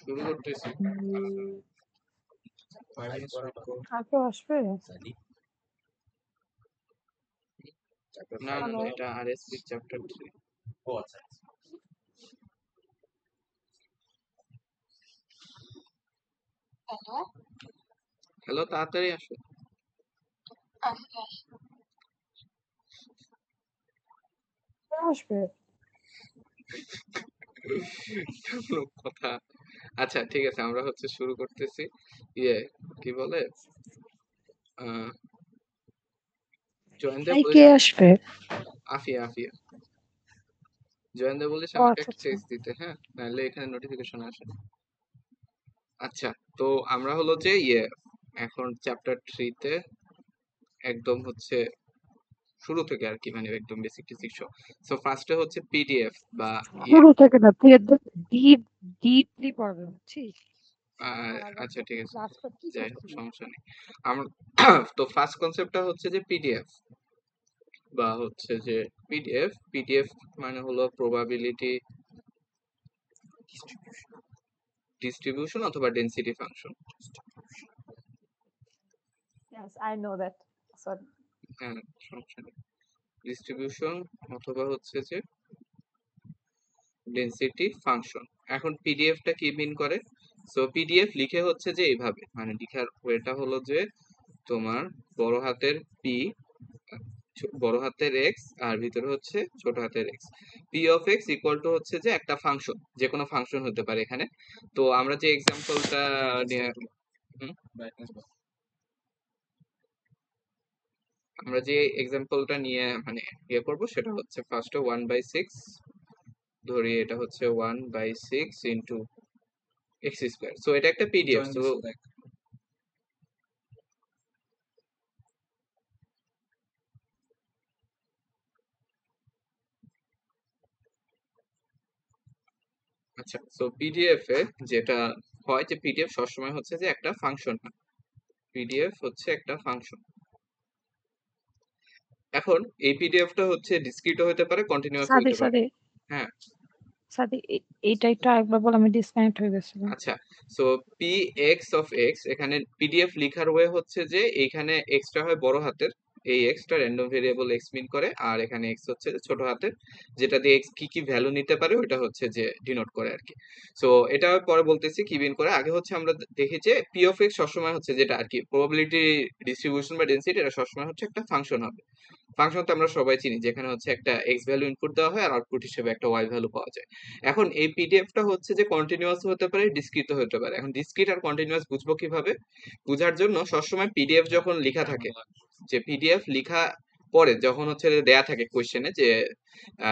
শুরু করতেছি। আর কেউ আসবে? না হ্যালো? এটা আরএসপি চ্যাপ্টার 3। হ্যালো, তাড়াতাড়ি আসো। কে আসবে? কথা। আচ্ছা ঠিক আছে, আমরা শুরু করতেছি। কি বলে, জয়েন্দ্র কে বলেছে। আসবে? আফিয়া আফিয়া জয়েন্দ্র বলেছে ও আমাকে আচ্ছা একটা আচ্ছা। টেক্সট দিতে, হ্যাঁ, নাহলে এখানে নোটিফিকেশন আসে না। আচ্ছা, তো আমরা হলো যে এখন চ্যাপ্টার 3 তে একদম শুরু থেকে আর কি, মানে একদম বেসিক টেসিক সব। সো ফার্স্টে পিডিএফ বা শুরু থেকে না, তুই একদম ডিপলি পড়াবে, বুঝছিস? আচ্ছা ঠিক আছে, ক্লাসটা কি যাই হোক করছিস? সমস্যা নেই। আমার তো ফার্স্ট কনসেপ্টটা যে পিডিএফ বা যে পিডিএফ মানে হলো প্রবাবিলিটি ডিস্ট্রিবিউশন অথবা density function. Yes, I know that. Sorry. হ্যাঁ, সমস্যা নেই। ডিস্ট্রিবিউশন অথবা যে ডেনসিটি ফাংশন। এখন পিডিএফটা কি মিন করে? সো পিডিএফ লিখে যে এইভাবে, মানে লিখার ওয়েটা হলো যে তোমার বড় হাতের পি, বড় হাতের এক্স, আর ভিতরে ছোট হাতের x. P of x equal two যে একটা ফাংশন, যে কোনো ফাংশন হতে পারে এখানে। তো আমরা যে এক্সাম্পলটা নিয়ে মানে করবো, সেটা ফার্স্টে 1/6 ধরি, এটা 1/6 ইন্টু এক্স স্কোয়ার। সো এটা একটা পিডিএফ। তো আচ্ছা, সো পিডিএফ এ যেটা হয় যে পিডিএফ সবসময় যে একটা ফাংশন হয়। পিডিএফ একটা ফাংশন। এখন এই পিডিএফটা ডিসক্রিটও হতে পারে, কন্টিনিউয়াস সাদি হতে পারে। সাদি হ্যাঁ, সাদি এইটা একটু একবার বল, আমি ডিসকানেক্ট হয়ে গেছিলাম। আচ্ছা। So P x of x, এখানে পিডিএফ লিখার ওয়ে যে এইখানে এক্সটা হয় বড় হাতের, এই এক্সটা র্যান্ডম ভেরিয়েবল এক্স মিন করে, আর এখানে এক্স যে ছোট হাতের, যেটা দিয়ে এক্স কি কি ভ্যালু নিতে পারে ওটা যে ডিনোট করে আর কি। সো এটা পরে বলতেছি কি মিন করে। আগে আমরা দেখি যে পি অফ এক্স সবসময় যেটা আর কি প্রবাবিলিটি ডিস্ট্রিবিউশন বা ডেনসিটি, এটা সবসময় একটা ফাংশন হবে। ফাংশন তো আমরা সবাই চিনি, যেখানে একটা এক্স ভ্যালু ইনপুট দেওয়া হয় আর আউটপুট হিসেবে একটা ওয়াই ভ্যালু পাওয়া যায়। এখন এই পিডিএফটা যে কন্টিনিউয়াস হতে পারে, ডিসক্রিট হতে পারে। এখন ডিসক্রিট আর কন্টিনিউয়াস বুঝবো কিভাবে? বুঝার জন্য সবসময় পিডিএফ যখন লেখা থাকে, যে পিডিএফ লেখা পরে যখন দেয়া থাকে কোশ্চেনে যে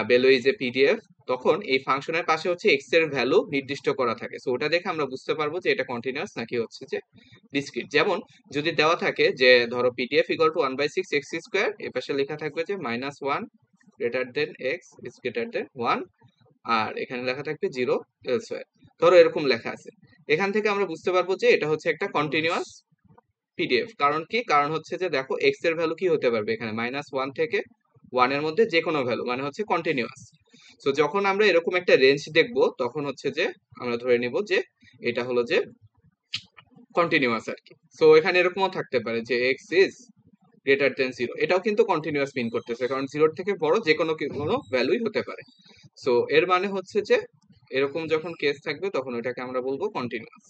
বেলো ইজ এ পিডিএফ, তখন এই ফাংশনের পাশে এক্স এর ভ্যালু নির্দিষ্ট করা থাকে। সো ওটা দেখে আমরা বুঝতে পারবো যে এটা কন্টিনিউয়াস নাকি যে ডিসক্রিট। যেমন যদি দেওয়া থাকে যে ধরো PDF equal to 1/6 x square, এর পাশে লেখা থাকবে যে -1 greater than x is greater than 1, আর এখানে লেখা থাকবে 0 এলসওয়্যার। ধরো এরকম লেখা আছে, এখান থেকে আমরা বুঝতে পারবো যে এটা একটা কন্টিনিউয়াস পিডিএফ। কারণ কি? কারণ যে দেখো এক্স এর ভ্যালু কি হতে পারবে, এখানে -1 থেকে 1 এর মধ্যে যে কোনো ভ্যালু, মানে কন্টিনিউয়াস। সো যখন আমরা এরকম একটা রেঞ্জ দেখবো, তখন যে আমরা ধরে নিব যে এটা হলো যে কন্টিনিউয়াস আর কি। সো এখানে এরকমও থাকতে পারে যে এক্স ইজ গ্রেটার দেন 0, এটাও কিন্তু কন্টিনিউয়াস মিন করতেছে, কারণ 0 থেকে বড় যে কোনো ভ্যালুই হতে পারে। সো এর মানে যে এরকম যখন কেস থাকবে তখন ওটাকে আমরা বলবো কন্টিনিউয়াস।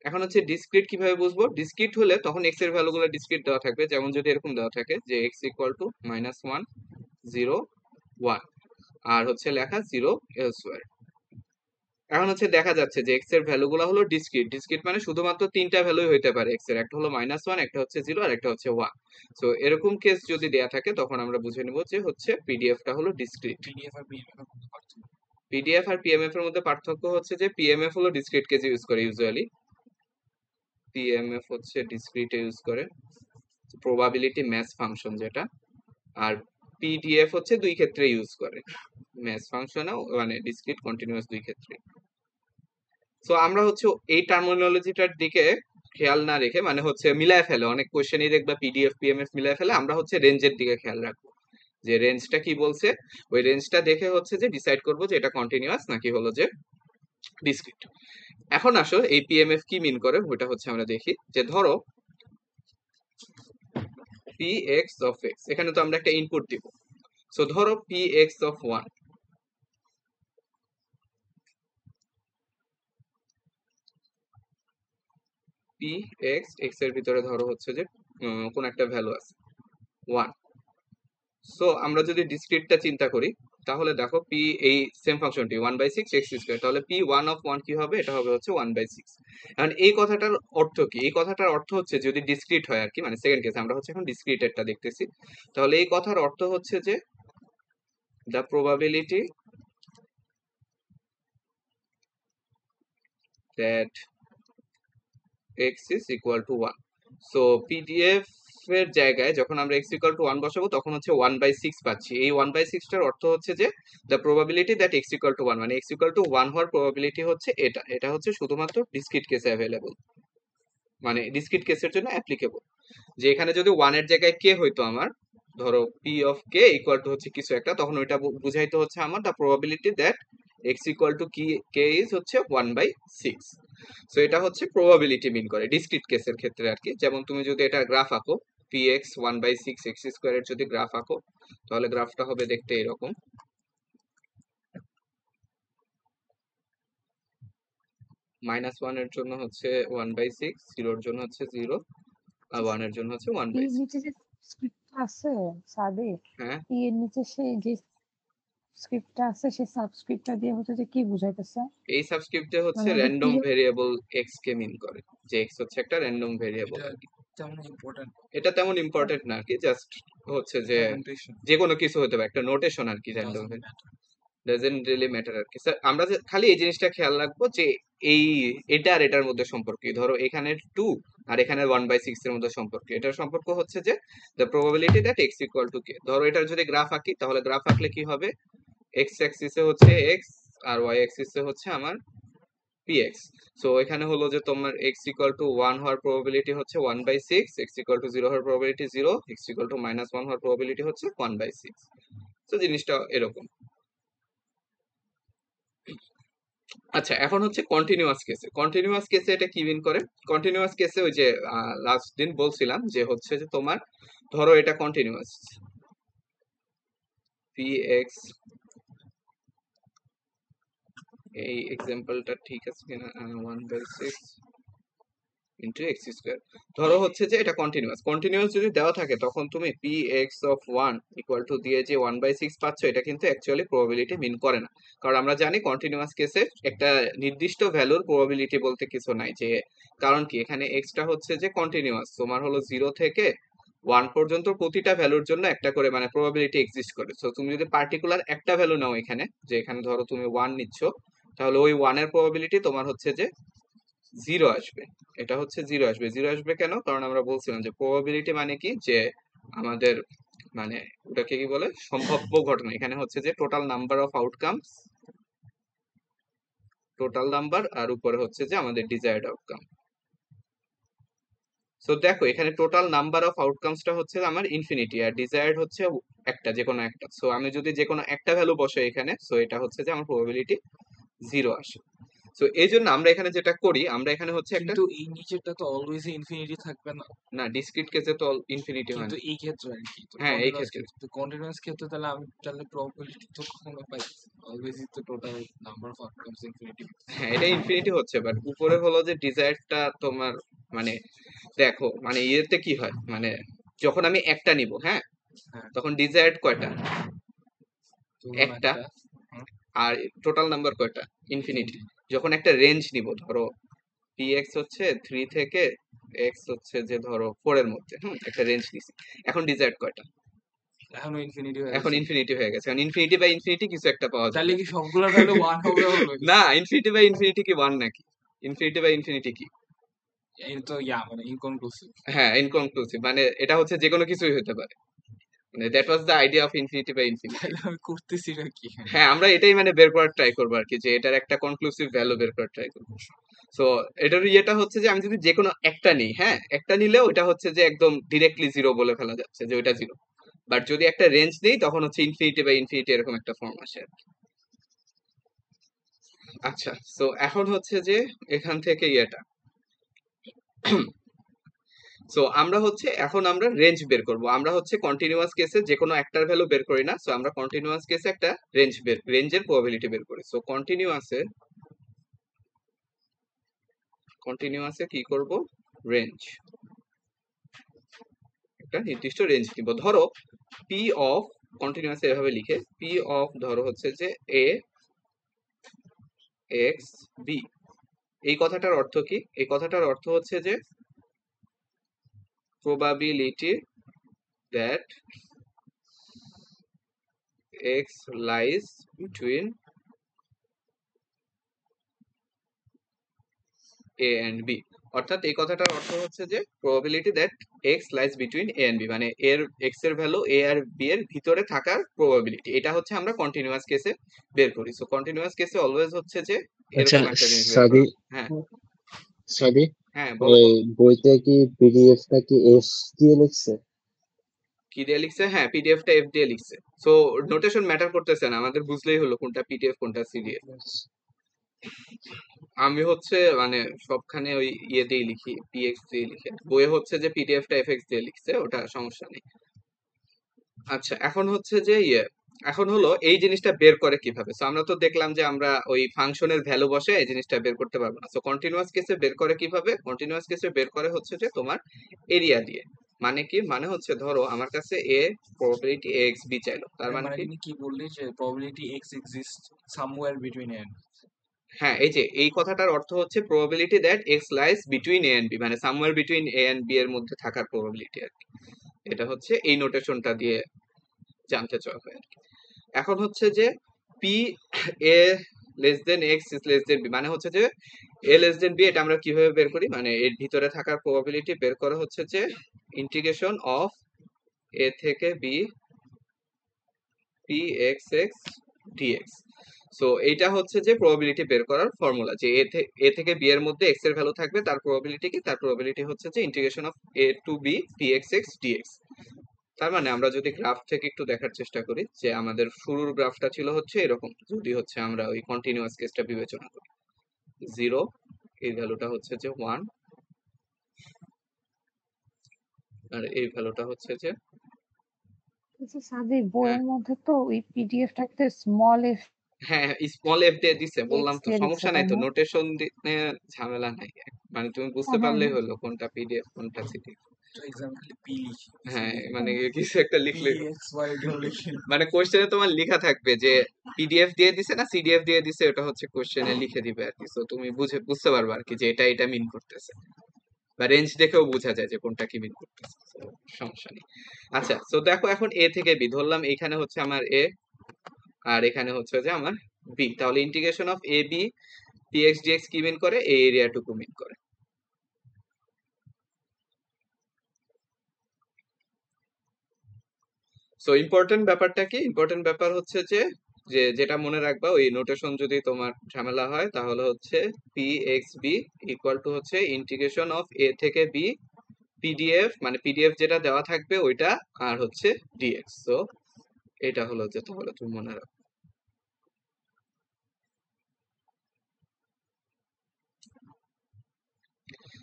এখন ডিসক্রিট কিভাবে বুঝবো? ডিসক্রিট হলে তখন এক্স এর ভ্যালুগুলো ডিসক্রিট দেওয়া থাকবে, যেমন যদি এরকম দেওয়া থাকে যে এক্স ইকুয়াল টু -1 0 1, আর লেখা 0 এলসওয়্যার। এখন দেখা যাচ্ছে যে এক্স এর ভ্যালুগুলো হলো ডিসক্রিট। ডিসক্রিট মানে শুধুমাত্র তিনটা ভ্যালুই হইতে পারে এক্স এর, একটা হলো -1, একটা 0 আর একটা 1। সো এরকম কেস যদি দেয়া থাকে তখন আমরা বুঝে নিব যে পিডিএফটা হলো ডিসক্রিট। পিডিএফ আর পিএমএফ এর মধ্যে পার্থক্য যে পিএমএফ হলো ডিসক্রিট কেস ইউজ করে ইউজুয়ালি, পিএমএফ ডিসক্রিট ইউজ করে, প্রবাবিলিটি ম্যাথ ফাংশন যেটা। আর পিডিএফ দুই ক্ষেত্রে ইউজ করে, ম্যাথ ফাংশনও মানে ডিসক্রিট কন্টিনিউয়াস দুই ক্ষেত্রে। সো আমরা এই টার্মিনোলজিটার দিকে খেয়াল না রেখে, মানে মিলায় ফেলে অনেক কোশ্চেনই দেখবা পিডিএফ পিএমএফ মিলায় ফেলে, আমরা রেঞ্জের দিকে খেয়াল রাখবো যে রেঞ্জটা কি বলছে, ওই রেঞ্জটা দেখে হচ্ছে যে ডিসাইড করব যে এটা কন্টিনিউয়াস নাকি হলো যে ডিসক্রিট। এখন আসো এই পিএমএফ কি মিন করে ওইটা হচ্ছে আমরা দেখি। যে ধরো পি এক্স অফ এক্স, এখানে তো আমরা একটা ইনপুট দিব। সো ধরো P x of 1, P x x এর ভিতরে ধরো হচ্ছে যে কোন একটা ভ্যালু আছে 1। সো আমরা যদি ডিসক্রিটটা চিন্তা করি তাহলে দেখো পি এই সেম ফাংশনটি 1/6 এক্স স্কোয়ার, তাহলে পি 1 কি হবে, এটা হবে হচ্ছে 1/6। এখন এই কথাটার অর্থ কি? এই কথাটার অর্থ হচ্ছে যদি ডিসক্রিট হয় আর কি, মানে সেকেন্ড কেস, আমরা হচ্ছে এখন ডিসক্রিটেরটা দেখতেছি। তাহলে এই কথার অর্থ হচ্ছে যে the probability that x is equal to 1. So PDF এর জায়গায় যখন আমরা x equal to 1 বসাবো তখন হচ্ছে 1/6 পাচ্ছি। এই 1/6 টার অর্থ হচ্ছে যে the probability that x equal to 1, মানে x equal to 1 হওয়ার probability হচ্ছে এটা। এটা হচ্ছে শুধুমাত্র ডিসক্রিট কেসে অ্যাভেলেবল, মানে ডিসক্রিট কেসের জন্য অ্যাপ্লিকেবল। যে এখানে যদি 1 এর জায়গায় k হইতো আমার, ধরো p of k equal to হচ্ছে কিছু একটা, তখন ওইটা বুঝাইতে হচ্ছে আমার the probability that x equal to k is হচ্ছে 1/6। সো এটা হচ্ছে প্রবাবিলিটি মিন করে ডিসক্রিট কেসের ক্ষেত্রে আর কি। যেমন তুমি যদি এটা গ্রাফ আঁকো, px 1/6 এক্স স্কোয়ারের যদি গ্রাফ আঁকো তাহলে গ্রাফটা হবে দেখতে এরকম। -1 এর জন্য হচ্ছে 1/6, 0 এর জন্য হচ্ছে 0, আর 1 এর জন্য হচ্ছে এর 1/6। নিচে যে স্ক্রিপ্টটা আছে সাদিক, হ্যাঁ, এর নিচে সেই যে স্ক্রিপ্টটা আছে সেই সাবস্ক্রিপ্টটা দিয়ে হচ্ছে যে কি বুঝাইতেছে? এই সাবস্ক্রিপ্টে হচ্ছে মানে ওই যে র্যান্ডম ভেরিয়েবল এক্স কে মিন করে, যে এক্স হচ্ছে একটা র্যান্ডম ভেরিয়েবল। এটা তেমন ইম্পর্টেন্ট না আর কি, জাস্ট হচ্ছে যে যে কোনো কিছু হতে পারে, একটা নোটেশন আর কি। র্যান্ডম ডাজন্ট রিয়েলি ম্যাটার আর কি। স্যার আমরা যে খালি এই জিনিসটা খেয়াল রাখবো যে এই এটা আর এটার মধ্যে সম্পর্ক কি। ধরো এখানে 2 আর এখানে 1/6 এর মধ্যে সম্পর্ক, এটার সম্পর্ক হচ্ছে যে the probability that X equal to K. ধরো এটার যদি গ্রাফ আঁকি তাহলে গ্রাফ আঁকলে কি হবে, এক্স অ্যাক্সিসে হচ্ছে এক্স আর ওয়াই অ্যাক্সিসে হচ্ছে আমার px। সো এখানে হলো যে তোমার x ইকুয়াল টু 1 হওয়ার প্রবাবিলিটি হচ্ছে 1/6, x ইকুয়াল টু 0 হওয়ার প্রবাবিলিটি 0, x ইকুয়াল টু -1 হওয়ার প্রবাবিলিটি হচ্ছে 1/6। তো জিনিসটা এরকম। আচ্ছা, এখন হচ্ছে কন্টিনিউয়াস কেসে। কন্টিনিউয়াস কেসে এটা কি মিন করে? কন্টিনিউয়াস কেসে ওই যে লাস্ট দিন বলছিলাম যে হচ্ছে যে তোমার ধরো এটা কন্টিনিউয়াস, px, এই এক্সাম্পলটা ঠিক আছে কিনা, 1/6 ইন্টু এক্স স্কোয়ার। ধরো হচ্ছে যে এটা কন্টিনিউয়াস যদি দেওয়া থাকে তখন তুমি P x of 1 equal to দিয়ে যে 1/6 পাচ্ছ, এটা কিন্তু অ্যাকচুয়ালি প্রবাবিলিটি মিন করে না। কারণ আমরা জানি কন্টিনিউয়াস কেসে একটা নির্দিষ্ট ভ্যালুর প্রবাবিলিটি বলতে কিছু নাই। যে কারণ কি, এখানে এক্সটা হচ্ছে যে কন্টিনিউয়াস, তোমার হলো 0 থেকে 1 পর্যন্ত প্রতিটা ভ্যালুর জন্য একটা করে মানে প্রবাবিলিটি এক্সিস্ট করে। সো তুমি যদি পার্টিকুলার একটা ভ্যালু নাও এখানে, যে এখানে ধরো তুমি 1 নিচ্ছ, তাহলে ওই 1 এর প্রবাবিলিটি তোমার হচ্ছে যে 0 আসবে। এটা হচ্ছে 0 আসবে। 0 আসবে কেন? কারণ আমরা বলছিলাম যে প্রবাবিলিটি মানে কি, যে আমাদের মানে ওটাকে কি বলে, সম্ভাব্য ঘটনা। এখানে হচ্ছে যে total number of outcomes, total number, আর উপরে হচ্ছে যে আমাদের ডিজায়ার্ড আউটকাম। সো দেখো এখানে টোটাল নাম্বার অফ আউটকামসটা হচ্ছে আমার ইনফিনিটি, আর ডিজায়ার্ড হচ্ছে একটা, যে কোনো একটা। সো আমি যদি যে কোনো একটা ভ্যালু বসাই এখানে, সো এটা হচ্ছে যে আমার প্রবাবিলিটি 0 আসে। সো এই জন্য আমরা এখানে যেটা করি, আমরা এখানে হচ্ছে একটা, কিন্তু এই নিচেরটা তো অলওয়েজ ইনফিনিটি থাকবে না, না ডিসক্রিট কেসে তো ইনফিনিটি হয় কিন্তু না। এই ক্ষেত্রে আর কি। তো হ্যাঁ এই কন্টিনিউয়াস ক্ষেত্রে, ক্ষেত্রে, কন্টিনিউয়াস ক্ষেত্রে তাহলে আমি তাহলে প্রবাবিলিটি তো কখনো পাই, অলওয়েজই তো total number of outcomes infinity. হ্যাঁ এটা ইনফিনিটি হচ্ছে, বাট উপরে হলো যে ডিজায়ারটা তোমার, মানে দেখো মানে ইয়েতে কি হয়, মানে যখন আমি একটা নিব, হ্যাঁ, হ্যাঁ, তখন ডিজায়ার্ড কয়টা, ধরলাম একটা, একটা। হুম, আর টোটাল নাম্বার কয়টা, ইনফিনিটি। যখন একটা রেঞ্জ নিব, ধরো px হচ্ছে 3 থেকে x হচ্ছে যে ধরো 4 এর মধ্যে, একটা রেঞ্জ নিছি, এখন ডিজায়ার্ড কয়টা, এখনো ইনফিনিটি হয়ে এখন গেছে। ইনফিনিটি হয়ে গেছে। কারণ ইনফিনিটি বাই ইনফিনিটি কিছু একটা পাওয়া যাবে। তাহলে কি সবগুলো ভ্যালু 1 হবে অলওয়েজ? না, ইনফিনিটি বাই ইনফিনিটি কি 1 নাকি? ইনফিনিটি বাই ইনফিনিটি কি? এই তো মানে ইনকনক্লুসিভ। হ্যাঁ ইনকনক্লুসিভ, মানে এটা হচ্ছে যে কোনো কিছুই হতে পারে। মানে that was the idea of infinity by infinity. তাহলে আমি করতেছি না কি? হ্যাঁ আমরা এটাই মানে বের করার ট্রাই করবো আর কি, যে এটার একটা কনক্লুসিভ ভ্যালু বের করার ট্রাই করবো। সো এটার ইয়েটা হচ্ছে যে আমি যদি যে কোনো একটা নিই, হ্যাঁ একটা নিলেও এটা হচ্ছে যে একদম ডিরেক্টলি 0 বলে ফেলা যাচ্ছে যে ওইটা 0। বাট যদি একটা রেঞ্জ দিই তখন হচ্ছে ইনফিনিটি বাই ইনফিনিটি এরকম একটা ফর্ম আসে আর কি। আচ্ছা, সো এখন হচ্ছে যে এখান থেকে ইয়েটা সো আমরা হচ্ছে এখন আমরা রেঞ্জ বের করব। আমরা হচ্ছে কন্টিনিউয়াস কেসে যে কোনো একটার ভ্যালু বের করি না, সো আমরা কন্টিনিউয়াস কেসে একটা রেঞ্জের প্রবাবিলিটি বের করি। সো কন্টিনিউয়াসে কি করব, রেঞ্জ, একটা নির্দিষ্ট রেঞ্জ নিব। ধরো পি অফ কন্টিনিউয়াস এভাবে লিখে পি অফ ধরো হচ্ছে যে এ এক্স বি। এই কথাটার অর্থ কি? এই কথাটার অর্থ হচ্ছে যে probability that x lies between a and b। অর্থাৎ এই কথাটার অর্থ হচ্ছে যে probability that x lies between a and b, মানে এর x এর ভ্যালু a আর b এর ভিতরে থাকার probability, এটা হচ্ছে আমরা কন্টিনিউয়াস কেসে বের করি। সো কন্টিনিউয়াস কেসে অলওয়েজ হচ্ছে যে আচ্ছা এরকম একটা জিনিস বের সাদি করা। হ্যাঁ সাদি হ্যাঁ বলো ওই বলো। বইতে কি পিডিএফটা কি এস দিয়ে লিখছে? কি দিয়ে লিখছে? হ্যাঁ পিডিএফটা এফ দিয়ে লিখছে। সো নোটেশন ম্যাটার করতেছে না, আমাদের বুঝলেই হলো কোনটা পিডিএফ কোনটা সিডিএফ। আমি হচ্ছে মানে সবখানে ওই ইয়ে দিয়ে লিখি, পিএক্স দিয়ে লিখি। বইয়ে হচ্ছে যে পিডিএফটা এফএক্স দিয়ে লিখছে, ওটা সমস্যা নেই। আচ্ছা এখন হচ্ছে যে এখন হলো এই জিনিসটা বের করে কিভাবে। সো আমরা তো দেখলাম যে আমরা ওই ফাংশনের ভ্যালু বসে এই জিনিসটা বের করতে পারবো না। সো কন্টিনিউয়াস কেসে বের করে কিভাবে? কন্টিনিউয়াস কেসে বের করে হচ্ছে যে তোমার এরিয়া দিয়ে। মানে কি? মানে হচ্ছে ধরো আমার কাছে এ প্রবাবিলিটি এক্স বি চাইলো, তার মানে মানে কি? তুমি কি বললে যে probability x exists somewhere between a and b? হ্যাঁ এই যে এই কথাটার অর্থ হচ্ছে probability that x lies between a and b, মানে somewhere between a and b এর মধ্যে থাকার probability আর কি। এটা হচ্ছে এই নোটেশনটা দিয়ে জানতে চাওয়া হয় আর কি। এখন হচ্ছে যে p a less than x is less then b, মানে হচ্ছে যে a লেস দেন b, এটা আমরা কিভাবে বের করি? মানে এর ভিতরে থাকার probability বের করা হচ্ছে যে ইন্টিগ্রেশন অফ a থেকে b p x x dx। So এইটা হচ্ছে যে প্রবাবিলিটি বের করার ফর্মুলা, যে এ থেকে বি এর মধ্যে এক্স এর ভ্যালু থাকবে, তার প্রবাবিলিটি কি? তার প্রবাবিলিটি হচ্ছে যে integration of a to b p x x d x. তার মানে আমরা যদি গ্রাফ থেকে একটু দেখার চেষ্টা করি, যে আমাদের শুরুর গ্রাফটা ছিল হচ্ছে এরকম, যদি হচ্ছে আমরা ওই কন্টিনিউয়াস কেসটা বিবেচনা করি, 0 এই ভ্যালুটা হচ্ছে যে 1 আর এই ভ্যালুটা হচ্ছে যে আচ্ছা সাদি, হ্যাঁ বইয়ের মধ্যে তো ওই পিডিএফটাকে স্মল এফ হ্যাঁ স্মল এফ দিয়ে দিছে, বললাম এক্স তো দিয়ে লিখছে সমস্যা নাই, তাই তো না? নোটেশন দিয়ে ঝামেলা নাই, মানে তুমি বুঝতে হ্যাঁ হ্যাঁ পারলেই হ্যাঁ। হলো কোনটা পিডিএফ কোনটা সিডিএফ। তো এক্সাম খালি p লিখি হ্যাঁ cdf মানে হুম। কিছু একটা p লিখলে x y এটাও লিখি না। মানে কোশ্চেনে তোমার লেখা থাকবে যে পিডিএফ দিয়ে দিছে না সিডিএফ দিয়ে দিছে, ওটা হচ্ছে কোশ্চেনে লিখে দিবে আর কি। সো তুমি বুঝতে পারবে আর কি যে এটা মিন করতেছে, বা রেঞ্জ দেখেও বোঝা যায় যে কোনটা কি মিন করতেছে। So, সমস্যা নেই। আচ্ছা সো দেখো এখন এ থেকে বি ধরলাম, এইখানে হচ্ছে আমার এ আর এখানে হচ্ছে যে আমার বি, তাহলে integration of a b p x d x কি মিন করে? এই এরিয়াটুকু মিন করে। সো ইম্পর্টেন্ট ব্যাপারটা কি? ইম্পর্টেন্ট ব্যাপার হচ্ছে যে যেটা মনে রাখবা, ওই নোটেশন যদি তোমার ঝামেলা হয় তাহলে হচ্ছে p x b equal to হচ্ছে ইন্টিগ্রেশন অফ এ থেকে বি পিডিএফ, মানে পিডিএফ যেটা দেওয়া থাকবে ওইটা, আর হচ্ছে ডিএক্স। সো এটা হলো যে তাহলে তুমি মনে রাখো।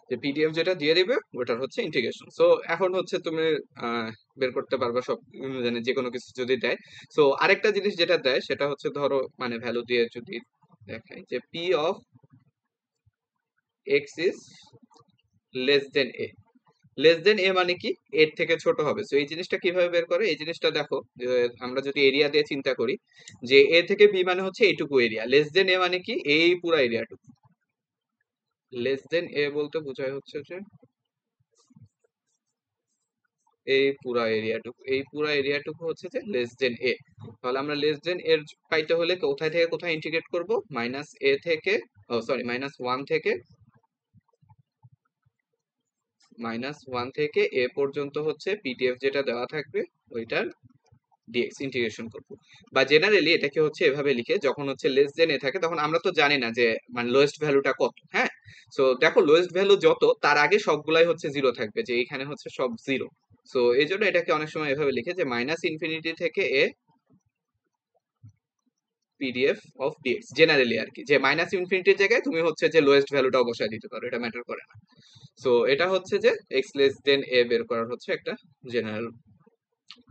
যে পিডিএফ যেটা দিয়ে দিবে ওটার হচ্ছে ইন্টিগ্রেশন। সো এখন হচ্ছে তুমি বের করতে পারবে সব, মানে যে কোনো কিছু যদি দেয়। সো আরেকটা জিনিস যেটা দেয় সেটা হচ্ছে ধরো মানে ভ্যালু দিয়ে যদি দেখাই যে P of X is less than A. Less than A মানে কি? এর থেকে ছোট হবে। সো এই জিনিসটা কিভাবে বের করে? এই জিনিসটা দেখো যে আমরা যদি এরিয়া দিয়ে চিন্তা করি, যে এ থেকে বি মানে হচ্ছে এইটুকু এরিয়া, লেস দেন এ মানে কি? এই পুরা এরিয়াটুকু। লেস দেন এ বলতে বোঝায় হচ্ছে যে এই পুরা এরিয়াটুকু হচ্ছে যে লেস দেন এ। তাহলে আমরা লেস দেন এর পাইতে হলে কোথায় থেকে কোথায় ইন্টিগ্রেট করব? মাইনাস এ থেকে, ও সরি মাইনাস ওয়ান থেকে এ পর্যন্ত হচ্ছে পিডিএফ যেটা দেওয়া থাকবে ওইটার ডিএক্স ইন্টিগ্রেশন করব। বা জেনারেলি এটাকে হচ্ছে এভাবে লিখে, যখন হচ্ছে লেস দেন এ থাকে তখন আমরা তো জানি না যে মানে লোয়েস্ট ভ্যালুটা কত। হ্যাঁ সো দেখো লোয়েস্ট ভ্যালু যত, তার আগে সবগুলাই হচ্ছে জিরো থাকবে, যে এখানে হচ্ছে সব জিরো। সো এই জন্য এটাকে অনেক সময় এভাবে লিখে যে মাইনাস ইনফিনিটি থেকে A PDF of dx, generally আর কি, যে মাইনাস ইনফিনিটির জায়গায় তুমি হচ্ছে যে লোয়েস্ট ভ্যালুটাও বসায় দিতে পারো, এটা ম্যাটার করে না। সো এটা হচ্ছে যে এক্স লেস দেন এ বের করার হচ্ছে একটা জেনারেল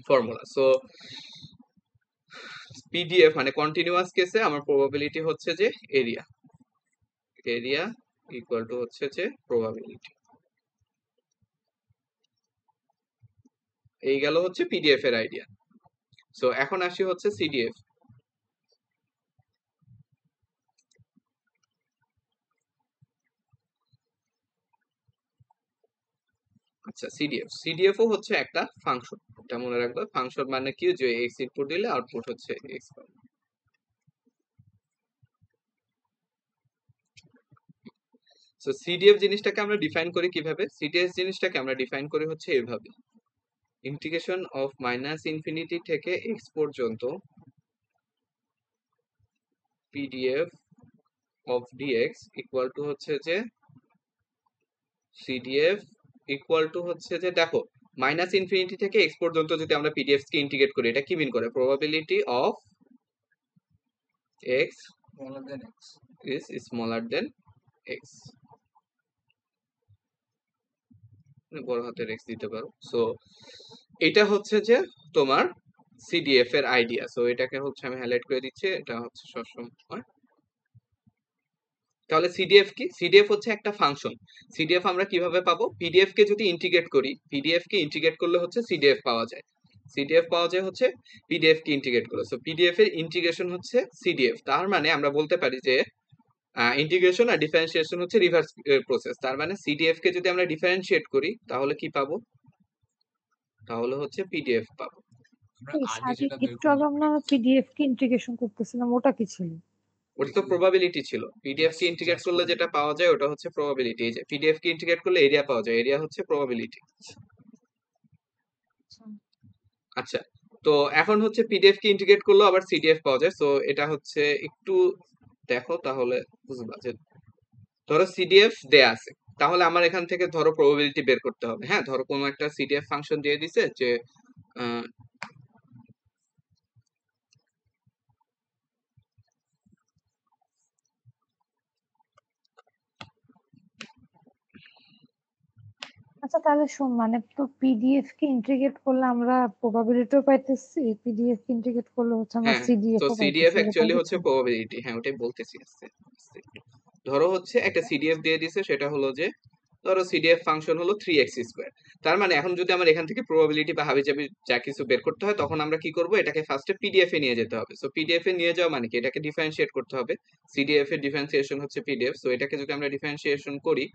ফর্মুলা। সো পিডিএফ মানে কন্টিনিউয়াস কেসে আমার প্রবাবিলিটি হচ্ছে যে এরিয়া, এরিয়া ইকুয়াল টু হচ্ছে যে প্রবাবিলিটি। এই গেল হচ্ছে পিডিএফ এর আইডিয়া। সো এখন আসি হচ্ছে সিডিএফ। আচ্ছা, সিডিএফ ও হচ্ছে একটা ফাংশন, এটা মনে রাখবে। ফাংশন মানে কি, যে এক্স ইনপুট দিলে আউটপুট হচ্ছে এক্স পাবে। সো সিডিএফ জিনিসটাকে আমরা ডিফাইন করি কিভাবে? সিডিএফ জিনিসটাকে আমরা ডিফাইন করি হচ্ছে এইভাবে, ইন্টিগ্রেশন অফ মাইনাস ইনফিনিটি থেকে এক্স পর্যন্ত PDF of d x equal to হচ্ছে যে সিডিএফ ইকুয়াল টু হচ্ছে যে, দেখো মাইনাস ইনফিনিটি থেকে এক্স পর্যন্ত যদি আমরা পিডিএফ কে ইন্টিগ্রেট করি, এটা কি মিন করে? Probability of x smaller than x. Is smaller then x, বড় হাতের এক্স দিতে পারো। সো এটা হচ্ছে যে তোমার সিডিএফ এর আইডিয়া। সো এটাকে হচ্ছে আমি হাইলাইট করে দিচ্ছি, এটা হচ্ছে সবসময়। তাহলে সিডিএফ কি? সিডিএফ হচ্ছে একটা ফাংশন। সিডিএফ আমরা কিভাবে পাবো? পিডিএফ কে যদি ইন্টিগ্রেট করি, পিডিএফ কে ইন্টিগ্রেট করলে হচ্ছে সিডিএফ পাওয়া যায়। সিডিএফ পাওয়া যায় হচ্ছে পিডিএফ কে ইন্টিগ্রেট করলে। সো পিডিএফ এর ইন্টিগ্রেশন হচ্ছে সিডিএফ। তার মানে আমরা বলতে পারি যে ইন্টিগ্রেশন আর ডিফারেন্সিয়েশন হচ্ছে রিভার্স প্রসেস। তার মানে সিডিএফ কে যদি আমরা ডিফারেন্সিয়েট করি তাহলে কি পাবো? তাহলে হচ্ছে পিডিএফ পাবো। আমরা এই আগে সাদি যেটা বের একটু আগে আমরা পিডিএফ কে ইন্টিগ্রেশন করতেছিলাম, ওটা কি ছিল? ওটা তো প্রবাবিলিটি ছিল। পিডিএফ কে ইন্টিগ্রেট just করলে যেটা পাওয়া যায় ওটা হচ্ছে প্রবাবিলিটি। এই যে পিডিএফ কে ইন্টিগ্রেট করলে এরিয়া পাওয়া যায়, এরিয়া হচ্ছে প্রবাবিলিটি। আচ্ছা, আচ্ছা, তো এখন হচ্ছে পিডিএফ কে ইন্টিগ্রেট করলেও আবার সিডিএফ পাওয়া যায়। সো এটা হচ্ছে একটু দেখো তাহলে বুঝবা যে, ধরো সিডিএফ দেয়া আছে, তাহলে আমার এখান থেকে ধরো প্রবাবিলিটি বের করতে হবে। হ্যাঁ, ধরো কোনো একটা সিডিএফ ফাংশন দিয়ে দিছে যে আহ, আচ্ছা তাহলে শোন, মানে তো পিডিএফ কে ইন্টিগ্রেট করলে আমরা প্রবাবিলিটিও পাইতেছি, পিডিএফ কে ইন্টিগ্রেট করলে হচ্ছে আমরা হ্যাঁ, সিডিএফ তো ও সিডিএফ পাইতেছি, এরকম অ্যাকচুয়ালি হচ্ছে কিছু? প্রবাবিলিটি। হ্যাঁ, ওটাই বলতেছি আস্তে আস্তে। ধরো হচ্ছে একটা সিডিএফ দিয়ে দিছে, সেটা হলো যে, ধরো সিডিএফ ফাংশন হলো 3x²। তার মানে এখন যদি আমার এখান থেকে প্রবাবিলিটি বা হাবিজাবি যা কিছু বের করতে হয়, তখন আমরা কি করব? এটাকে ফার্স্টে পিডিএফ এ নিয়ে যেতে হবে। সো পিডিএফ এ নিয়ে যাওয়া মানে কি? এটাকে ডিফারেন্সিয়েট করতে হবে। সিডিএফ এর ডিফারেন্সিয়েশন হচ্ছে পিডিএফ। সো এটাকে যদি আমরা ডিফারেন্সিয়েশন করি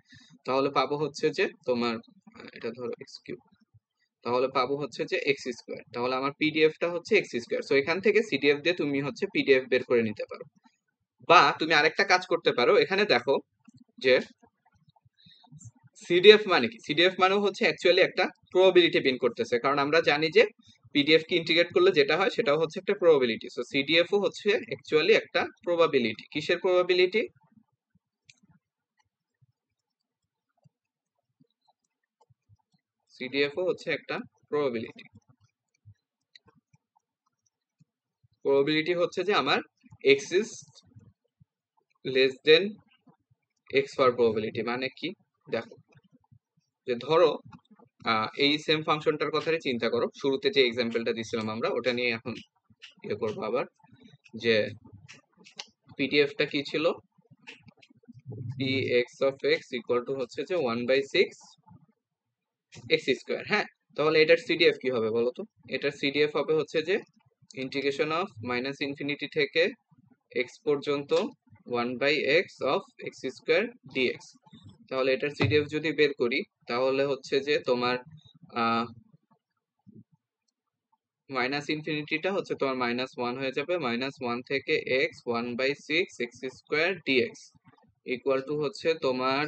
তাহলে পাবো হচ্ছে যে তোমার এটা ধরো x³, তাহলে পাবো হচ্ছে যে x²। তাহলে আমার পিডিএফটা হচ্ছে x²। সো এখান থেকে সিডিএফ দিয়ে তুমি হচ্ছে পিডিএফ বের করে নিতে পারো। বা তুমি আরেকটা কাজ করতে পারো, এখানে দেখো যে সিডিএফ মানে কি? সিডিএফ মানে হচ্ছে অ্যাকচুয়ালি একটা প্রবাবিলিটি বিন করতেছে, কারণ আমরা জানি যে পিডিএফ কে ইন্টিগ্রেট করলে যেটা হয় সেটাও হচ্ছে একটা প্রবাবিলিটি। সো সিডিএফ ও হচ্ছে অ্যাকচুয়ালি একটা প্রবাবিলিটি। কিসের প্রবাবিলিটি? সিডিএফ ও হচ্ছে একটা প্রবাবিলিটি। প্রবাবিলিটি হচ্ছে যে আমার x is less than x for probability. মানে কি? দেখো যে ধরো এই সেম ফাংশনটার কথাই চিন্তা করো, শুরুতে যে এক্সাম্পলটা দিছিলাম আমরা ওটা নিয়ে এখন ইয়ে করবো আবার, যে পিডিএফটা কি ছিল? px of x equal to হচ্ছে যে 1/6 x²। হ্যাঁ, তাহলে এটার সিডিএফ কি হবে বলো তো? এটার সিডিএফ হবে হচ্ছে যে ইন্টিগ্রেশন অফ মাইনাস ইনফিনিটি থেকে x পর্যন্ত 1/x of x² dx। তাহলে এটার সিডিএফ যদি বের করি তাহলে হচ্ছে যে তোমার মাইনাস ইনফিনিটিটা হচ্ছে তোমার -1 হয়ে যাবে। -1 থেকে x 1/6 x² dx equal to হচ্ছে তোমার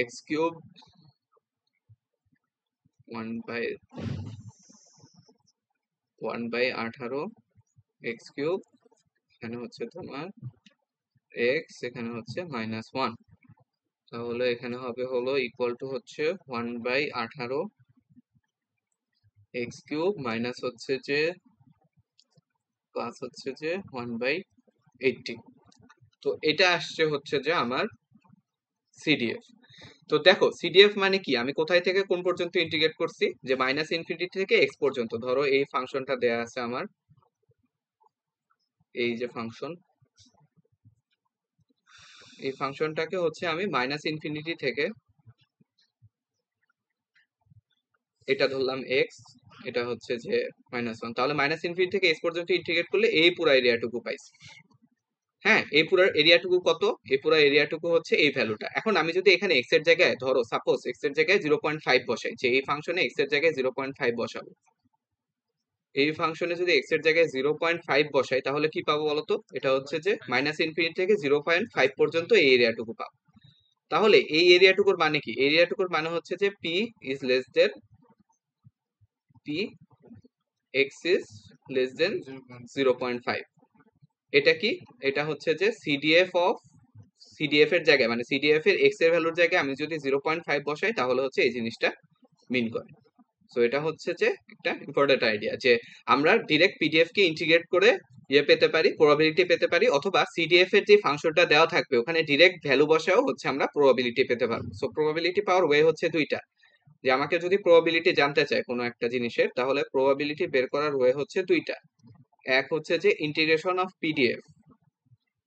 x³ 1/18 x³, এখানে হচ্ছে তোমার x, এখানে হচ্ছে -1। তাহলে এখানে হবে হলো ইকুয়াল টু হচ্ছে 1/18 এক্স কিউব মাইনাস হচ্ছে যে প্লাস হচ্ছে যে 1/80। তো এটা আসছে হচ্ছে যে আমার সিডিএফ। তো দেখো সিডিএফ মানে কি, আমি কোথায় থেকে কোন পর্যন্ত ইন্টিগ্রেট করছি, যে মাইনাস ইনফিনিটি থেকে এক্স পর্যন্ত। ধরো এই ফাংশনটা দেয়া আছে আমার, এই যে ফাংশন, এই ফাংশনটাকে হচ্ছে আমি মাইনাস ইনফিনিটি থেকে, এটা ধরলাম এক্স, এটা হচ্ছে যে -1, তাহলে মাইনাস ইনফিনিটি থেকে এক্স পর্যন্ত ইন্টিগ্রেট করলে এই পুরো এরিয়াটুকু পাইছি। হ্যাঁ, এই পুরো এরিয়াটুকু কত, এই পুরো এরিয়াটুকু হচ্ছে এই ভ্যালুটা। এখন আমি যদি এখানে এক্স এর জায়গায়, ধরো সাপোজ এক্স এর জায়গায় 0.5 বসাই, যে এই ফাংশনে এক্স এর জায়গায় 0.5 বসাবো, এই ফাংশনে যদি এক্স এর জায়গায় 0.5 বসাই তাহলে কি পাবো বলতো, এটা হচ্ছে যে মাইনাস ইনফিনিটি থেকে 0.5 পর্যন্ত এই এরিয়াটুকু পাবো। তাহলে এই এরিয়াটুকুর মানে কি, এরিয়াটুকুর মানে হচ্ছে যে P is less then P x is less দেন 0.5। এটা কি, এটা হচ্ছে যে সিডিএফ এর জায়গায়, মানে সিডিএফ এর এক্স এর ভ্যালুর জায়গায় আমি যদি 0.5 বসাই তাহলে হচ্ছে এই জিনিসটা মিন করে। সো এটা হচ্ছে যে একটা ইম্পর্টেন্ট আইডিয়া, যে আমরা ডিরেক্ট পিডিএফ কে ইন্টিগ্রেট করে পেতে পারি, প্রবাবিলিটি পেতে পারি, অথবা সিডিএফ এর যে ফাংশনটা দেওয়া থাকবে ওখানে ডিরেক্ট ভ্যালু বসাও হচ্ছে আমরা প্রবাবিলিটি পেতে পারবো। সো প্রবাবিলিটি পাওয়ার ওয়ে হচ্ছে দুইটা, যে আমাকে যদি প্রবাবিলিটি জানতে চায় কোনো একটা জিনিসের, তাহলে প্রবাবিলিটি বের করার ওয়ে হচ্ছে দুইটা। এক হচ্ছে যে ইন্টিগ্রেশন অফ পিডিএফ,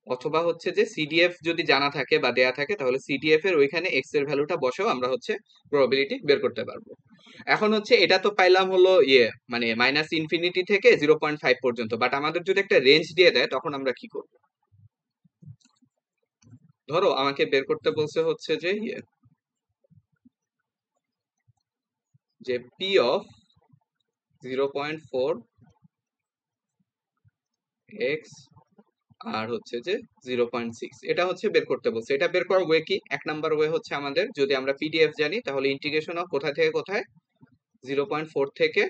অথবা হচ্ছে যে সিডিএফ যদি জানা থাকে বা দেয়া থাকে তাহলে সিডিএফ এর ওইখানে এক্স এর ভ্যালুটা বসেও আমরা হচ্ছে প্রবাবিলিটি বের করতে পারবো। এখন হচ্ছে এটা তো পাইলাম হলো মানে মাইনাস ইনফিনিটি থেকে 0.5 পর্যন্ত, বাট আমাদের যদি একটা রেঞ্জ দিয়ে দেয় তখন আমরা কি করব। ধরো আমাকে বের করতে বলছে হচ্ছে যে যে পি অফ 0.4 এক্স আর হচ্ছে যে 0.6, এটা হচ্ছে বের করতে বলছে। এটা বের করার ওয়ে কি, এক নাম্বার ওয়ে হচ্ছে আমাদের, যদি আমরা পিডিএফ জানি তাহলে ইন্টিগ্রেশন অফ কোথায় থেকে কোথায়, 0.4 থেকে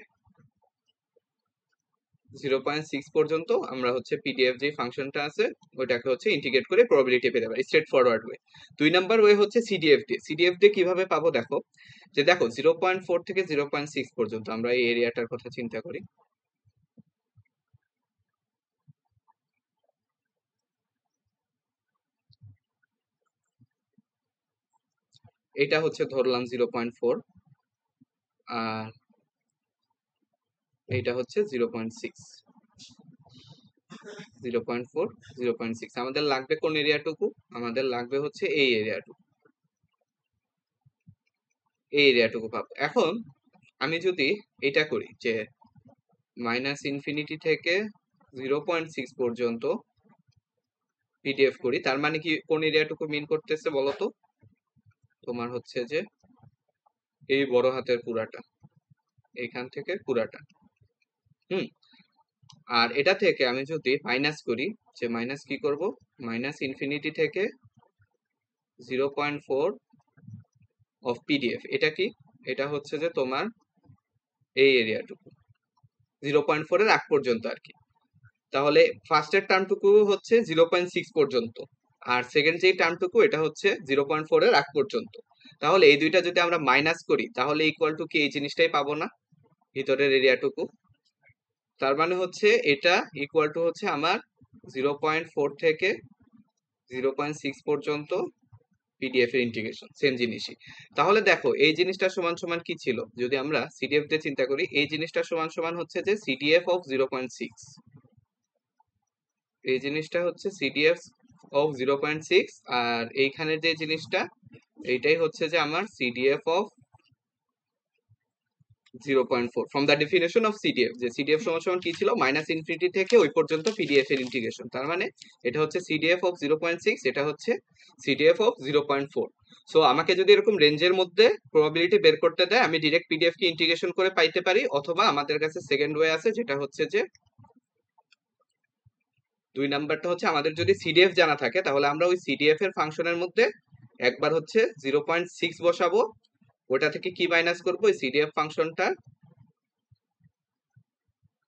0.6 পর্যন্ত আমরা হচ্ছে পিডিএফ যে ফাংশনটা আছে ওইটাকে হচ্ছে ইন্টিগ্রেট করে প্রবাবিলিটি পেতে পারি, স্ট্রেট ফরওয়ার্ড ওয়ে। দুই নাম্বার ওয়ে হচ্ছে সিডিএফ দিয়ে কিভাবে পাবো, দেখো যে দেখো 0.4 থেকে 0.6 পর্যন্ত আমরা এই এরিয়াটার কথা চিন্তা করি। এটা হচ্ছে ধরলাম 0.4, আর এইটা হচ্ছে 0.6, 0.4 0.6। আমাদের লাগবে কোন এরিয়াটুকু, আমাদের লাগবে হচ্ছে এই এরিয়াটুকু, এই এরিয়াটুকু পাবো। এখন আমি যদি এটা করি যে মাইনাস ইনফিনিটি থেকে 0.6 পর্যন্ত পিডিএফ করি, তার মানে কি কোন এরিয়াটুকু মিন করতেছে বলতো, তোমার হচ্ছে যে এই বড় হাতের পুরাটা, এইখান থেকে পুরাটা। আর এটা থেকে আমি যদি মাইনাস করি, যে মাইনাস কি করব, মাইনাস ইনফিনিটি থেকে 0.4 অফ পিডিএফ, এটা কি, এটা হচ্ছে যে তোমার এই এরিয়াটুকু 0.4 এর আগ পর্যন্ত আর কি। তাহলে ফার্স্টের টার্মটুকু হচ্ছে 0.6 পর্যন্ত, আর সেকেন্ড যে টার্মটুকু এটা হচ্ছে 0.4 এর আগ পর্যন্ত। তাহলে এই দুইটা যদি আমরা মাইনাস করি তাহলে ইকুয়াল টু কি এই জিনিসটাই পাবো না, ভিতরের এরিয়াটুকু। তার মানে হচ্ছে এটা ইকুয়াল টু হচ্ছে আমার 0.4 থেকে 0.6 পর্যন্ত পিডিএফ এর ইন্টিগ্রেশন, সেম জিনিসই। তাহলে দেখো এই জিনিসটা সমান সমান কি ছিল, যদি আমরা সিডিএফ দিয়ে চিন্তা করি, এই জিনিসটা সমান সমান হচ্ছে যে সিডিএফ অফ 0.6, এই জিনিসটা হচ্ছে সিডিএফ অফ 0.6, আর এইখানের যে জিনিসটা এইটাই হচ্ছে যে আমার CDF of 0.4 from the definition of CDF, যে সিডিএফ সমান সমান কি ছিল, মাইনাস ইনফিনিটি থেকে ওই পর্যন্ত পিডিএফ এর ইন্টিগ্রেশন। তার মানে এটা হচ্ছে সিডিএফ অফ 0.6, এটা হচ্ছে সিডিএফ অফ 0.4। সো আমাকে যদি এরকম রেঞ্জের মধ্যে প্রবাবিলিটি বের করতে দেয়, আমি ডিরেক্ট পিডিএফ কে ইন্টিগ্রেশন করে পাইতে পারি, অথবা আমাদের কাছে সেকেন্ড ওয়ে আছে, যেটা হচ্ছে যে দুই নাম্বারটা হচ্ছে আমাদের যদি সিডিএফ জানা থাকে তাহলে আমরা ওই সিডিএফ এর ফাংশনের মধ্যে একবার হচ্ছে 0.6 বসাবো, ওটা থেকে কি মাইনাস করবো, ওই সিডিএফ ফাংশনটা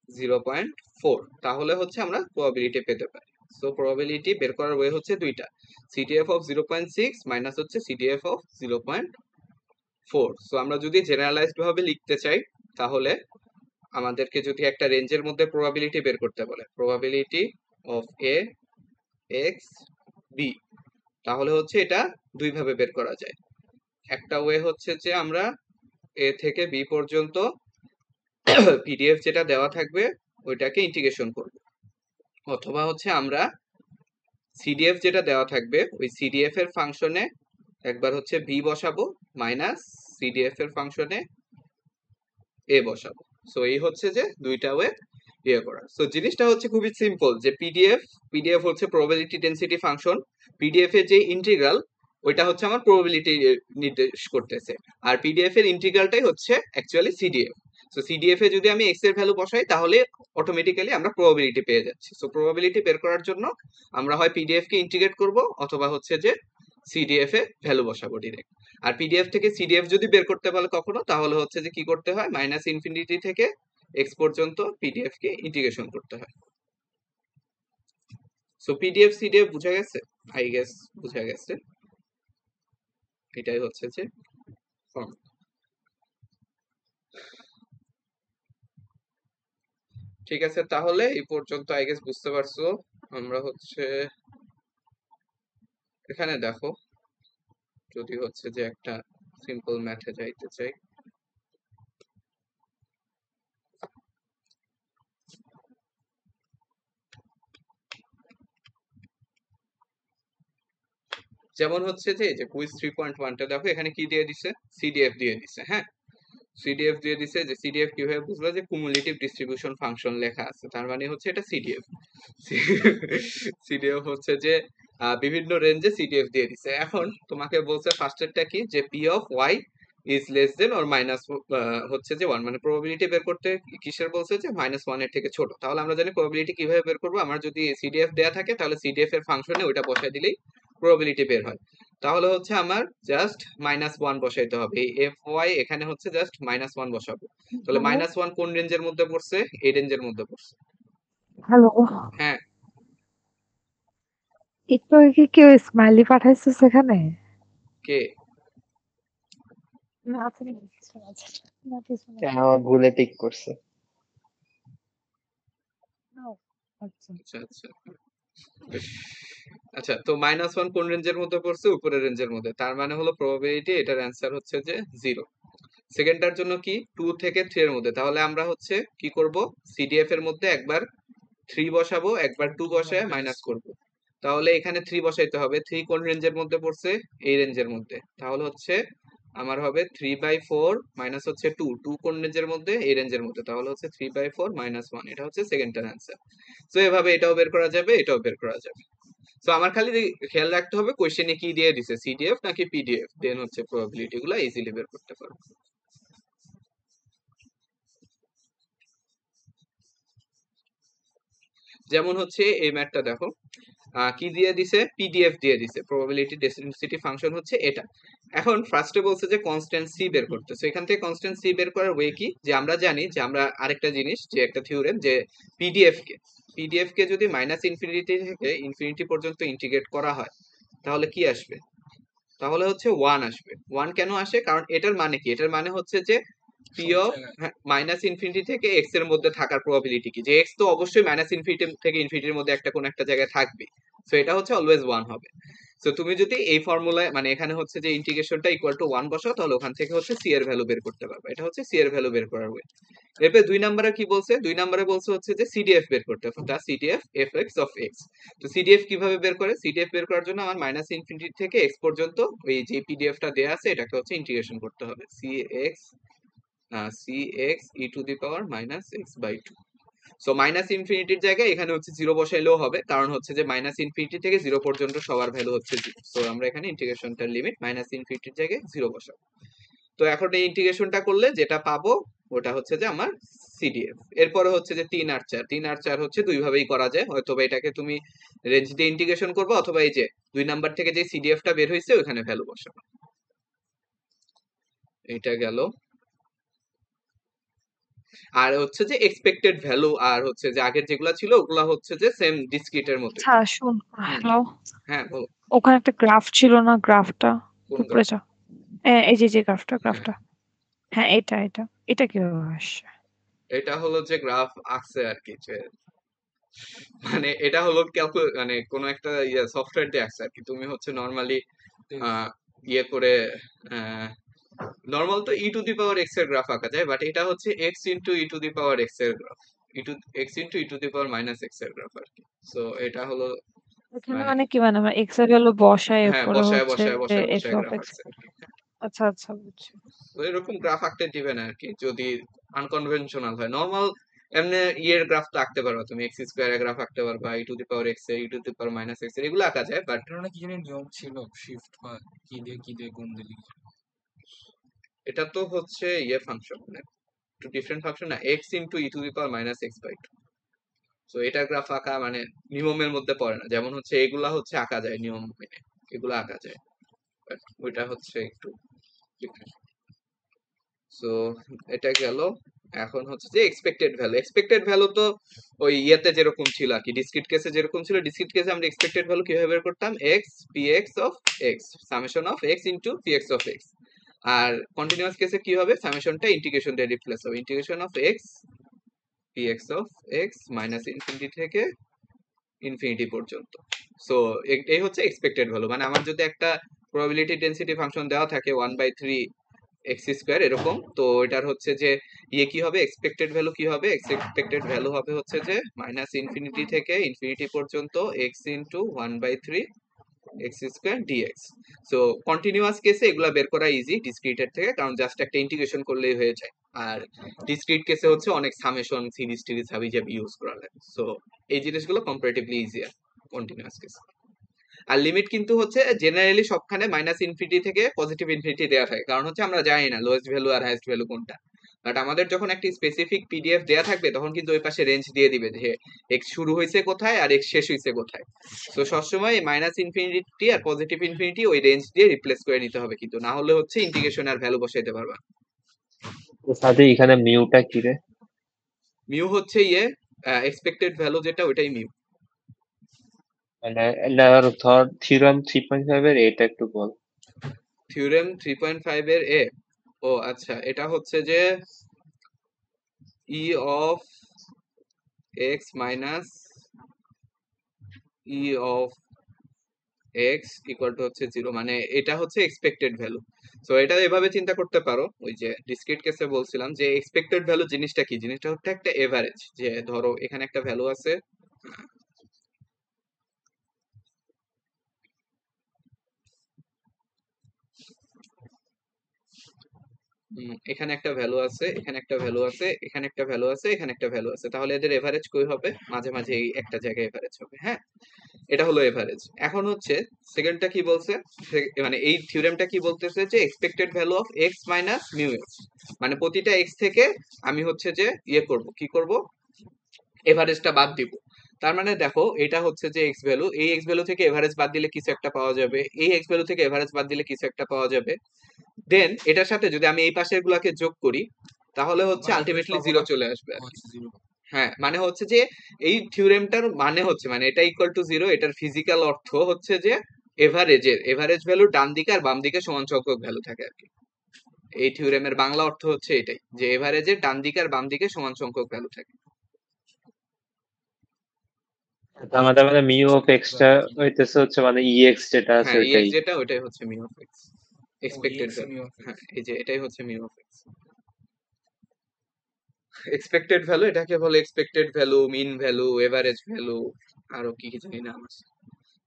0.4, তাহলে হচ্ছে আমরা প্রবাবিলিটি পেতে পারি। সো প্রবাবিলিটি বের করার ওয়ে হচ্ছে দুইটা, সিডিএফ অফ 0.6 মাইনাস হচ্ছে সিডিএফ অফ 0.4। সো আমরা যদি জেনারেলাইজড ভাবে লিখতে চাই তাহলে আমাদেরকে যদি একটা রেঞ্জের মধ্যে প্রবাবিলিটি বের করতে বলে, probability of a x b, তাহলে হচ্ছে এটা দুই ভাবে বের করা যায়। একটা ওয়ে হচ্ছে যে আমরা এ থেকে বি পর্যন্ত পিডিএফ যেটা দেওয়া থাকবে ওইটাকে ইন্টিগ্রেশন করব, অথবা হচ্ছে আমরা সিডিএফ যেটা দেওয়া থাকবে ওই সিডিএফ এর ফাংশনে একবার হচ্ছে বি বসাবো মাইনাস সিডিএফ এর ফাংশনে এ বসাবো। সো এই হচ্ছে যে দুইটা ওয়ে ইয়ে করা। সো জিনিসটা হচ্ছে খুবই সিম্পল, যে পিডিএফ হচ্ছে প্রবাবিলিটি ডেনসিটি ফাংশন, পিডিএফ এর যে ইন্টিগ্রাল ওইটা হচ্ছে আমার প্রবাবিলিটি নির্দেশ করতেছে, আর পিডিএফ এর ইন্টিগ্রালটাই হচ্ছে অ্যাকচুয়ালি সিডিএফ। সো সিডিএফ এ যদি আমি এক্স এর ভ্যালু বসাই তাহলে অটোমেটিক্যালি আমরা প্রবাবিলিটি পেয়ে যাচ্ছি। সো প্রবাবিলিটি বের করার জন্য আমরা হয় পিডিএফ কে ইন্টিগ্রেট করব অথবা হচ্ছে যে সিডিএফ এ ভ্যালু বসাবো ডিরেক্ট। আর পিডিএফ থেকে সিডিএফ যদি বের করতে বলে কখনো, তাহলে হচ্ছে যে কি করতে হয়, মাইনাস ইনফিনিটি থেকে এক্স পর্যন্ত পিডিএফ কে ইন্টিগ্রেশন করতে হয়। সো পিডিএফ সিডিএফ বুঝা গেছে? আই গেস বুঝা গেছে। এটাই হচ্ছে যে ফর্ম। ঠিক আছে, তাহলে এই পর্যন্ত আই গেস বুঝতে পারছো। আমরা হচ্ছে এখানে দেখো, যদি হচ্ছে যে একটা সিম্পল ম্যাথে যাইতে চাই, যেমন হচ্ছে যে কুইজ 3.1টা দেখো, এখানে কি দিয়ে দিছে, সিডিএফ দিয়ে দিছে। হ্যাঁ, সিডিএফ দিয়ে দিছে। যে সিডিএফ কিভাবে বুঝবে, যে কুমুলেটিভ ডিস্ট্রিবিউশন ফাংশন লেখা আছে, তার মানে হচ্ছে এটা সিডিএফ। সিডিএফ হচ্ছে যে বিভিন্ন রেঞ্জে সিডিএফ দিয়ে দিছে। এখন তোমাকে বলছে ফার্স্টেরটা কি, যে P of y is less than or minus হচ্ছে যে 1, মানে প্রবাবিলিটি বের করতে কিসের বলছে, যে -1 এর থেকে ছোট। তাহলে আমরা জানি প্রবাবিলিটি কিভাবে বের করবো, আমার যদি সিডিএফ দেয়া থাকে তাহলে সিডিএফ এর ফাংশনে ওইটা বসাই দিলেই প্রবাবিলিটি বের হয়। তাহলে হচ্ছে আমার জাস্ট -1 বসাইতে হবে। এই এফ ওয়াই এখানে হচ্ছে জাস্ট -1 বসাবো। তাহলে -1 কোন রেঞ্জের মধ্যে পড়ছে, এই রেঞ্জের মধ্যে পড়ছে। হ্যালো, হ্যাঁ, একটু আগে কি কেউ স্মাইলি পাঠাইছে সেখানে? কে? না, তুমি কিছু না, না কিছু না। আমার ভুলে টিক করছে। ও, আচ্ছা। আচ্ছা আচ্ছা আচ্ছা, তো -1 কোন রেঞ্জের মধ্যে পড়ছে, উপরের রেঞ্জের মধ্যে, তার মানে হলো প্রবাবিলিটি এটার অ্যান্সার হচ্ছে যে 0। সেকেন্ডটার জন্য কি 2 থেকে 3 এর মধ্যে, তাহলে আমরা হচ্ছে কি করব, সিডিএফ এর মধ্যে একবার 3 বসাবো, একবার 2 বসায় মাইনাস করব। তাহলে এখানে 3 বসাইতে হবে। 3 কোন রেঞ্জের মধ্যে পড়ছে, এই রেঞ্জের মধ্যে, তাহলে হচ্ছে আমার হবে 3/4 মাইনাস হচ্ছে 2। 2 কোন রেঞ্জের মধ্যে, এই রেঞ্জের মধ্যে, তাহলে হচ্ছে 3/4 - 1। এটা হচ্ছে সেকেন্ডটার অ্যান্সার। তো এভাবে এটাও বের করা যাবে, এটাও বের করা যাবে। তো আমার খালি খেয়াল রাখতে হবে কোশ্চেনে কি দিয়ে দিছে, সিডিএফ নাকি পিডিএফ, দেন হচ্ছে প্রবাবিলিটি গুলো ইজিলি বের করতে পারবো। যেমন হচ্ছে এই ম্যাথটা দেখো, কি দিয়ে দিছে, পিডিএফ দিয়ে দিছে, প্রবাবিলিটি ডেন্সিটি ফাংশন হচ্ছে এটা। এখন ফার্স্টে বলছে যে কনস্ট্যান্ট সি বের করতে। সো এখান থেকে কনস্ট্যান্ট সি বের করার ওয়ে কি, যে আমরা জানি যে আমরা আরেকটা জিনিস, যে একটা থিওরেম, যে পিডিএফ কে যদি -ইনফিনিটি থেকে ইনফিনিটি পর্যন্ত ইন্টিগ্রেট করা হয় তাহলে কি আসবে, তাহলে হচ্ছে 1 আসবে। 1 কেন আসে, কারণ এটার মানে কি, এটার মানে হচ্ছে যে পি অফ -ইনফিনিটি থেকে এক্স এর মধ্যে থাকার প্রবাবিলিটি কি, যে এক্স তো অবশ্যই -ইনফিনিটি থেকে ইনফিনিটির মধ্যে একটা কোন একটা জায়গায় থাকবে। সো এটা হচ্ছে অলওয়েজ 1 হবে। সো তুমি যদি এই ফর্মুলায়, মানে এখানে হচ্ছে যে ইন্টিগ্রেশনটা ইকুয়াল টু 1 বসাও, তাহলে ওখান থেকে হচ্ছে সি এর ভ্যালু বের করতে পারবে। এটা হচ্ছে সি এর ভ্যালু বের করার ওয়ে। এরপর 2 নম্বরে কি বলছে, 2 নম্বরে বলছে হচ্ছে যে সিডিএফ বের করতে হবে, the CDF F X of X. তো সিডিএফ কিভাবে বের করে, সিডিএফ বের করার জন্য আমার -ইনফিনিটি থেকে এক্স পর্যন্ত ওই যে পিডিএফটা দেয়া আছে এটাকে হচ্ছে ইন্টিগ্রেশন করতে হবে, cx e to the power -x/2। So ইনফিনিটির জায়গায় এখানে হচ্ছে 0 বসাইলেও হবে, কারণ হচ্ছে যে ইনফিনিটি থেকে 0 পর্যন্ত সবার ভ্যালু হচ্ছে 0। সো আমরা এখানে ইন্টিগ্রেশনটার লিমিট ইনফিনিটির জায়গায় 0 বসাবো। তো এখন এই ইন্টিগ্রেশনটা করলে যেটা পাবো ওটা হচ্ছে যে আমার সিডিএফ। এরপরে হচ্ছে যে 3 আর 4 হচ্ছে দুই ভাবেই করা যায়, হয়তো এটাকে তুমি রেঞ্জ দিয়ে ইন্টিগ্রেশন করবে, অথবা এই যে 2 নাম্বার থেকে যে সিডিএফটা বের হয়েছে ওখানে ভ্যালু বসাবো। এটা গেল। আর হচ্ছে যে এক্সপেক্টেড ভ্যালু আর হচ্ছে যে আগের যেগুলা ছিল ওগুলা হচ্ছে যে সেম ডিসক্রিটের মতো। আচ্ছা শুন, হ্যালো, হ্যাঁ বলো। ওখানে একটা গ্রাফ ছিল না, গ্রাফটা কোন উপরে যা, এই যে গ্রাফটা, হ্যাঁ, হ্যাঁ এটা কিভাবে আসছে? এটা হলো যে গ্রাফ আঁকছে আর কি, যে মানে এটা হলো মানে কোনো একটা সফটওয়্যার দিয়ে আঁকছে আর কি। তুমি হচ্ছে নর্মালি ইয়ে করে নর্মাল তো E to the power X এর গ্রাফ আঁকা যায়, বাট এটা হচ্ছে X into E to the power X এর graph, X into E to the power minus X এর গ্রাফ আর কি। সো এটা হলো এখানে মানে মানে কি মানে আমরা এক্স এর ভ্যালু বসাই হ্যাঁ, এরপরে বসায় হচ্ছে বসায় বসায় এক্স বসায় অফ গ্রাফ এক্স। আঁকছে আর কি। আচ্ছা আচ্ছা বুঝছি। তো এরকম গ্রাফ আঁকতে দিবে না আর কি, যদি আনকনভেনশনাল হয়। নর্মাল এমনি ইয়ের গ্রাফ তো আঁকতে পারবা তুমি, এক্স স্কোয়ার এর গ্রাফ আঁকতে পারবা, ই টু দি পাওয়ার এক্স এর, E to the power minus X এর, এগুলো আঁকা যায়। বাট এটার না কি জানি নিয়ম ছিল, শিফট হয় কি দিয়ে গুণ দিলে কি জানি। এটা তো হচ্ছে ইয়ে ফাংশন, মানে টু ডিফারেন্ট ফাংশন না, x into E to the power minus x by two. তো এটার গ্রাফ আঁকা মানে নিয়মের মধ্যে পড়ে না। যেমন হচ্ছে এগুলা হচ্ছে আঁকা যায় নিয়ম মেনে, এগুলো আঁকা যায়, বাট ওইটা হচ্ছে একটু ডিফারেন্ট। সো এটা গেল। এখন হচ্ছে যে এক্সপেক্টেড ভ্যালু তো ওই ইয়েতে যেরকম ছিল আর কি, ডিসক্রিট কেসে যেরকম ছিল। ডিসক্রিট কেসে আমরা এক্সপেক্টেড ভ্যালু কিভাবে বের করতাম, x p x of x, summation of x into p x of x. আর কন্টিনিউয়াস কেসে কি হবে, সামেশনটা ইন্টিগ্রেশন দিয়ে রিপ্লেস হবে, integration of x p x of x minus infinity থেকে ইনফিনিটি পর্যন্ত। সো এই হচ্ছে এক্সপেক্টেড ভ্যালু। মানে আমার যদি একটা প্রবাবিলিটি ডেনসিটি ফাংশন দেওয়া থাকে 1/3 এক্স স্কোয়ার এরকম, তো এটার হচ্ছে যে ইয়ে কি হবে, এক্সপেক্টেড ভ্যালু কি হবে, এক্সপেক্টেড ভ্যালু হবে হচ্ছে যে মাইনাস ইনফিনিটি থেকে ইনফিনিটি পর্যন্ত x into 1/3 x square d x. So continuous কেসে এগুলা বের করা ইজি ডিসক্রিটের থেকে, কারণ জাস্ট একটা ইন্টিগ্রেশন করলেই হয়ে যায়। আর ডিসক্রিট কেসে হচ্ছে অনেক সামেশন সিরিজ টিরিজ হাবি জাবি ইউজ করা লাগে। সো এই জিনিসগুলো কম্পারেটিভলি ইজিয়ার কন্টিনিউয়াস কেসে। আর লিমিট কিন্তু হচ্ছে জেনারেলি সবখানে মাইনাস ইনফিনিটি থেকে পজিটিভ ইনফিনিটি দেওয়া থাকে, কারণ হচ্ছে আমরা জানি না লোয়েস্ট ভ্যালু আর হাইয়েস্ট ভ্যালু কোনটা। বাট আমাদের যখন একটি স্পেসিফিক পিডিএফ দেয়া থাকবে, তখন কিন্তু ওই পাশে রেঞ্জ দিয়ে দিবে যে এক্স শুরু হয়েছে কোথায় আর এক্স শেষ হয়েছে কোথায়। তো সবসময় মাইনাস ইনফিনিটি আর পজিটিভ ইনফিনিটি ওই রেঞ্জ দিয়ে রিপ্লেস করে নিতে হবে, কিন্তু না হলে হচ্ছে ইন্টিগ্রেশন আর ভ্যালু বসাইতে পারবা। সাথে এখানে মিউটা কি রে? মিউ হচ্ছে এক্সপেক্টেড ভ্যালু যেটা, ওইটাই মিউ। মানে ধর থিওরাম 3.5 এর এটা একটু বল। থিওরেম 3.5 এর ও আচ্ছা, এটা হচ্ছে যে ই of x minus E of x equal to হচ্ছে 0, মানে এটা হচ্ছে এক্সপেক্টেড ভ্যালু। সো এটা এভাবে চিন্তা করতে পারো, ওই যে ডিসক্রিট কেসে বলছিলাম যে এক্সপেক্টেড ভ্যালু জিনিসটা কি, জিনিসটা হচ্ছে একটা এভারেজ। যে ধরো এখানে একটা ভ্যালু আছে, এখানে একটা ভ্যালু আছে, এখানে একটা ভ্যালু আছে, এখানে একটা ভ্যালু আছে, এখানে একটা ভ্যালু আছে, তাহলে এদের এভারেজ কই হবে, মাঝে মাঝে এই একটা জায়গায় এভারেজ হবে। হ্যাঁ, এটা হলো এভারেজ। এখন হচ্ছে সেকেন্ডটা কি বলছে, মানে এই থিওরেমটা কি বলতেছে যে expected value of x minus mu x, মানে প্রতিটা এক্স থেকে আমি হচ্ছে যে কি করব, এভারেজটা বাদ দিব। তার মানে দেখো এটা হচ্ছে যে এক্স ভ্যালু, এই এক্স ভ্যালু থেকে এভারেজ বাদ দিলে কিছু একটা পাওয়া যাবে, এই এক্স ভ্যালু থেকে এভারেজ বাদ দিলে কিছু একটা পাওয়া যাবে। দেন এটার সাথে যদি আমি এই পাশের গুলাকে যোগ করি, তাহলে হচ্ছে আলটিমেটলি 0 চলে আসবে আর কি। হ্যাঁ, মানে হচ্ছে যে এই থিওরেমটার মানে হচ্ছে, মানে এটা ইকুয়াল টু 0, এটার ফিজিক্যাল অর্থ হচ্ছে যে এভারেজ ভ্যালু ডান দিকে আর বাম দিকে সমান সংখ্যক ভ্যালু থাকে আর কি। এই থিওরেমের বাংলা অর্থ হচ্ছে এটাই, যে এভারেজের ডান দিকে আর বাম দিকে সমান সংখ্যক ভ্যালু থাকে। আমাদের মিউ অফ এক্সটা হইতেছে হচ্ছে মানে ইএক্স যেটা আছে হ্যাঁ, ওইটাই। যেটা ওইটাই হচ্ছে mu of x, expected value. হ্যাঁ, এই যে এটাই হচ্ছে mu of x. Expected value এটাকে বলে expected value, mean value, average value, আরো কি কি জানি নাম আছে।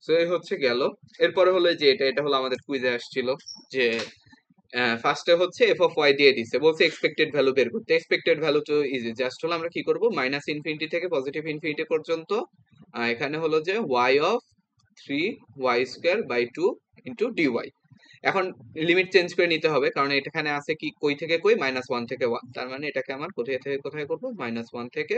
সো এই হচ্ছে গেল। এরপরে হলো যে এটা হলো আমাদের কুইজে আসছিল, যে ফার্স্টে হচ্ছে এফ অফ ওয়াই দিয়ে দিছে, বলছে এক্সপেক্টেড ভ্যালু বের করতে। এক্সপেক্টেড ভ্যালু তো ইজি, জাস্ট হলো আমরা কি করব, মাইনাস ইনফিনিটি থেকে পজিটিভ ইনফিনিটি পর্যন্ত। এখানে হলো যে y of 3y² 2 into d y. এখন লিমিট চেঞ্জ করে নিতে হবে, কারণ এখানে আছে কি কই থেকে কই, -1 থেকে 1, তার মানে এটাকে আমার কোথায় থেকে কোথায় করব, -1 থেকে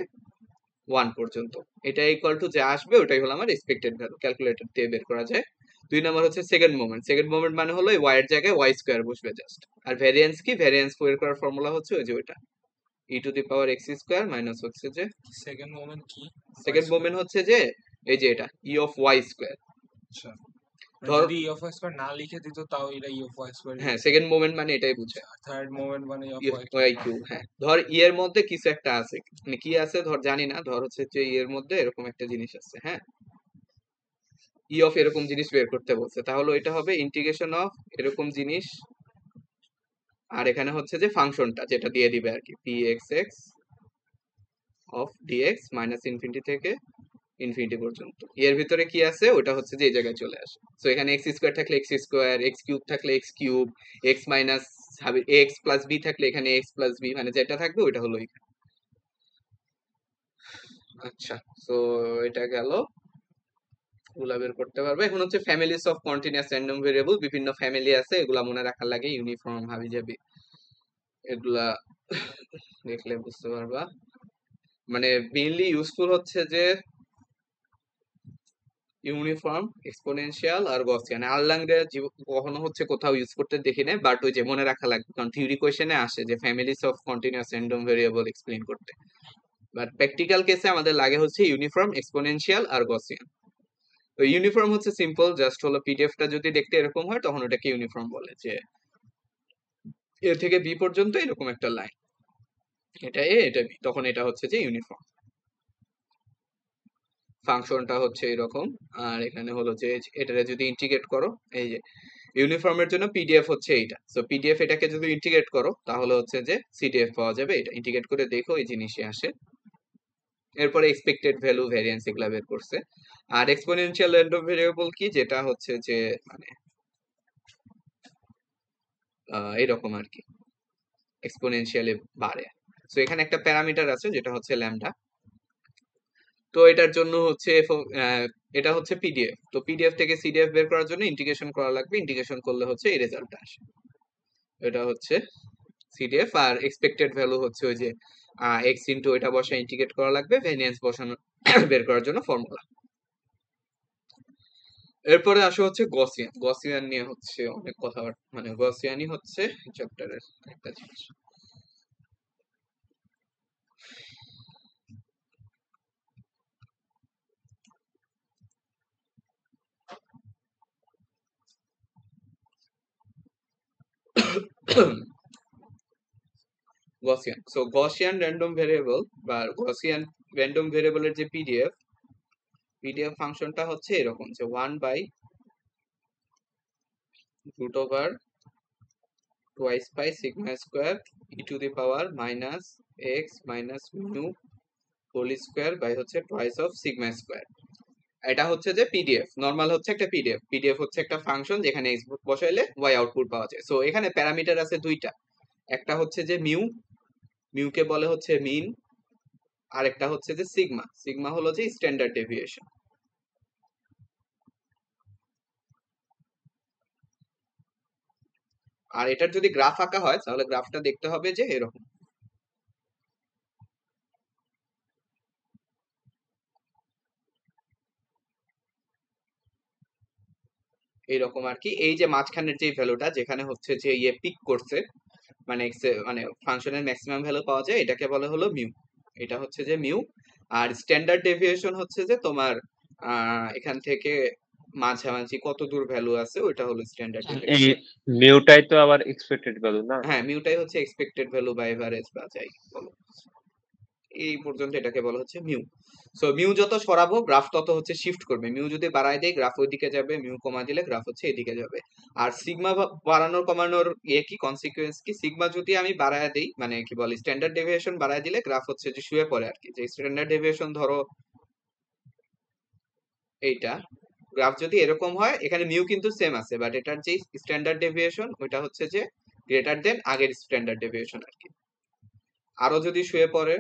1 পর্যন্ত। এটা ইকুয়াল টু যা আসবে ওটাই হলো আমার এক্সপেক্টেড ভ্যালু, ক্যালকুলেটর দিয়ে বের করা যায়। 2 নাম্বার হচ্ছে সেকেন্ড মোমেন্ট মানে হলো ওয়াই এর জায়গায় y² বসবে জাস্ট। আর ভ্যারিয়েন্স কি, ভ্যারিয়েন্স বের করার ফর্মুলা হচ্ছে ওই যে ওইটা, ই to the power x² minus হচ্ছে যে সেকেন্ড মোমেন্ট কি, সেকেন্ড মোমেন্ট হচ্ছে যে এই যে এটা ই অফ y²। আচ্ছা ধর যদি ই অফ ওয়াই স্কয়ার না লিখে দিত তাও এটা ই অফ ওয়াই স্কয়ার হ্যাঁ সেকেন্ড মোমেন্ট মানে এটাই বুঝায় থার্ড মোমেন্ট মানে e of y y cube. হ্যাঁ ধর ই এর মধ্যে কিছু একটা আছে, মানে কি আছে ধর জানি না, ধর হচ্ছে যে ই এর মধ্যে এরকম একটা জিনিস আছে, হ্যাঁ ই অফ এরকম জিনিস বের করতে বলছে, তাহলে এটা হবে ইন্টিগ্রেশন অফ এরকম জিনিস, আর এখানে হচ্ছে যে ফাংশনটা যেটা দিয়ে দিবে আর কি p x x of d x minus infinity থেকে ইনফিনিটি পর্যন্ত। এর ভিতরে কি আছে ওটা হচ্ছে যে এই জায়গায় চলে আসে। সো এখানে এক্স স্কোয়ার থাকলে এক্স স্কোয়ার, এক্স কিউব থাকলে x cube, x minus x plus b থাকলে এখানে এক্স প্লাস বি, মানে যেটা থাকবে ওইটা হলো এখানে। আচ্ছা সো এটা গেল, এগুলা বের করতে পারবে। এখন হচ্ছে families of continuous random variable, বিভিন্ন ফ্যামিলি আছে, এগুলা মনে রাখার লাগে, ইউনিফর্ম হাবি জাবি এগুলা দেখলে বুঝতে পারবা। মানে মেইনলি ইউজফুল হচ্ছে যে ইউনিফর্ম, এক্সপোনেনশিয়াল আর গসিয়ান। আরল্যাঙ্গে কখনো হচ্ছে কোথাও ইউজ করতে দেখি নাই, বাট ওই যে মনে রাখা লাগবে, কারণ থিওরি কোয়েশ্চেনে আসে যে families of continuous random variable explain করতে, বাট প্র্যাকটিক্যাল কেসে আমাদের লাগে হচ্ছে ইউনিফর্ম, এক্সপোনেনশিয়াল আর গসিয়ান। তো ইউনিফর্ম হচ্ছে সিম্পল, জাস্ট হলো পিডিএফটা যদি দেখতে এরকম হয় তখন ওটাকে ইউনিফর্ম বলে, যে এ থেকে বি পর্যন্ত এরকম একটা লাইন, এটা এ এটা বি, তখন এটা হচ্ছে যে ইউনিফর্ম। ফাংশনটা হচ্ছে এরকম, আর এখানে হলো যে এটারে যদি ইন্টিগ্রেট করো, এই যে ইউনিফর্মের জন্য পিডিএফ হচ্ছে এইটা, সো পিডিএফ এটাকে যদি ইন্টিগ্রেট করো তাহলে হচ্ছে যে সিডিএফ পাওয়া যাবে। এটা ইন্টিগ্রেট করে দেখো এই জিনিসই আসে। এরপরে এক্সপেক্টেড ভ্যালু, ভ্যারিয়েন্স এগুলা বের করছে। আর এক্সপোনেনশিয়াল র্যান্ডম ভেরিয়েবল কি, যেটা হচ্ছে যে মানে এরকম আর কি, এক্সপোনেনশিয়ালি বাড়ে। সো এখানে একটা প্যারামিটার আছে যেটা হচ্ছে ল্যামডা। তো এটার জন্য হচ্ছে এটা হচ্ছে পিডিএফ, তো পিডিএফ থেকে সিডিএফ বের করার জন্য ইন্টিগ্রেশন করা লাগবে, ইন্টিগ্রেশন করলে হচ্ছে এই রেজাল্টটা আসে। এটা হচ্ছে সিডিএফ। আর এক্সপেক্টেড ভ্যালু হচ্ছে ওই যে এক্স ইন্টু এটা বসে ইন্টিগ্রেট করা লাগবে, ভ্যারিয়েন্স বসানো বের করার জন্য ফর্মুলা। এরপরে আসে হচ্ছে গসিয়ান। গসিয়ান নিয়ে হচ্ছে অনেক কথা, মানে গসিয়ানই হচ্ছে চ্যাপ্টারের একটা জিনিস। Gaussian, so Gaussian random variable বা গসিয়ান র্যান্ডম ভেরিয়েবলের যে পিডিএফ, পিডিএফ ফাংশনটা হচ্ছে এরকম, যে 1/√ওভার twice by sigma square e to the power minus x minus mu whole square by হচ্ছে twice of sigma square। এটা হচ্ছে যে পিডিএফ, নরমাল হচ্ছে একটা পিডিএফ। পিডিএফ হচ্ছে একটা ফাংশন যেখানে x বসাইলে y আউটপুট পাওয়া যায়। সো এখানে প্যারামিটার আছে দুইটা, একটা হচ্ছে যে মিউকে বলে হচ্ছে মিন, আর একটা হচ্ছে যে সিগমা, সিগমা হলো যে স্ট্যান্ডার্ড ডেভিয়েশন। আর এটার যদি গ্রাফ আঁকা হয় তাহলে গ্রাফটা দেখতে হবে যে এরকম, এইরকম আর কি। এই যে মাঝখানের যে ভ্যালুটা যেখানে হচ্ছে যে ইয়ে পিক করছে, মানে মানে ফাংশনের ম্যাক্সিমাম ভ্যালু পাওয়া যায়, এটাকে বলে হলো মিউ, এটা হচ্ছে যে মিউ। আর স্ট্যান্ডার্ড ডেভিয়েশন হচ্ছে যে তোমার এখান থেকে মাঝামাঝি কত দূর ভ্যালু আছে ওইটা হলো স্ট্যান্ডার্ড এই ডেভিয়েশন। মিউটাই তো আবার এক্সপেক্টেড ভ্যালু না? হ্যাঁ মিউটাই হচ্ছে এক্সপেক্টেড ভ্যালু বা এভারেজ বা যাই বলো, এই পর্যন্ত এটাকে বলা হচ্ছে মিউ। সো মিউ যত সরাবো গ্রাফ তত হচ্ছে শিফট করবে, মিউ যদি বাড়ায় দেয় গ্রাফ ওইদিকে যাবে, মিউ কমা দিলে গ্রাফ হচ্ছে এদিকে যাবে। আর সিগমা বাড়ানোর কমানোর কি কনসিকুয়েন্স কি, সিগমা যদি আমি বাড়ায় দেই, মানে কি বলে স্ট্যান্ডার্ড ডেভিয়েশন বাড়ায় দিলে গ্রাফ হচ্ছে যে শুয়ে পড়ে আর কি। যে স্ট্যান্ডার্ড ডেভিয়েশন ধরো এইটা, গ্রাফ যদি এরকম হয়, এখানে মিউ কিন্তু সেম আছে, বাট এটার যে স্ট্যান্ডার্ড ডেভিয়েশন ওইটা হচ্ছে যে গ্রেটার দেন আগের স্ট্যান্ডার্ড ডেভিয়েশন আর কি। আরো যদি শুয়ে পড়ে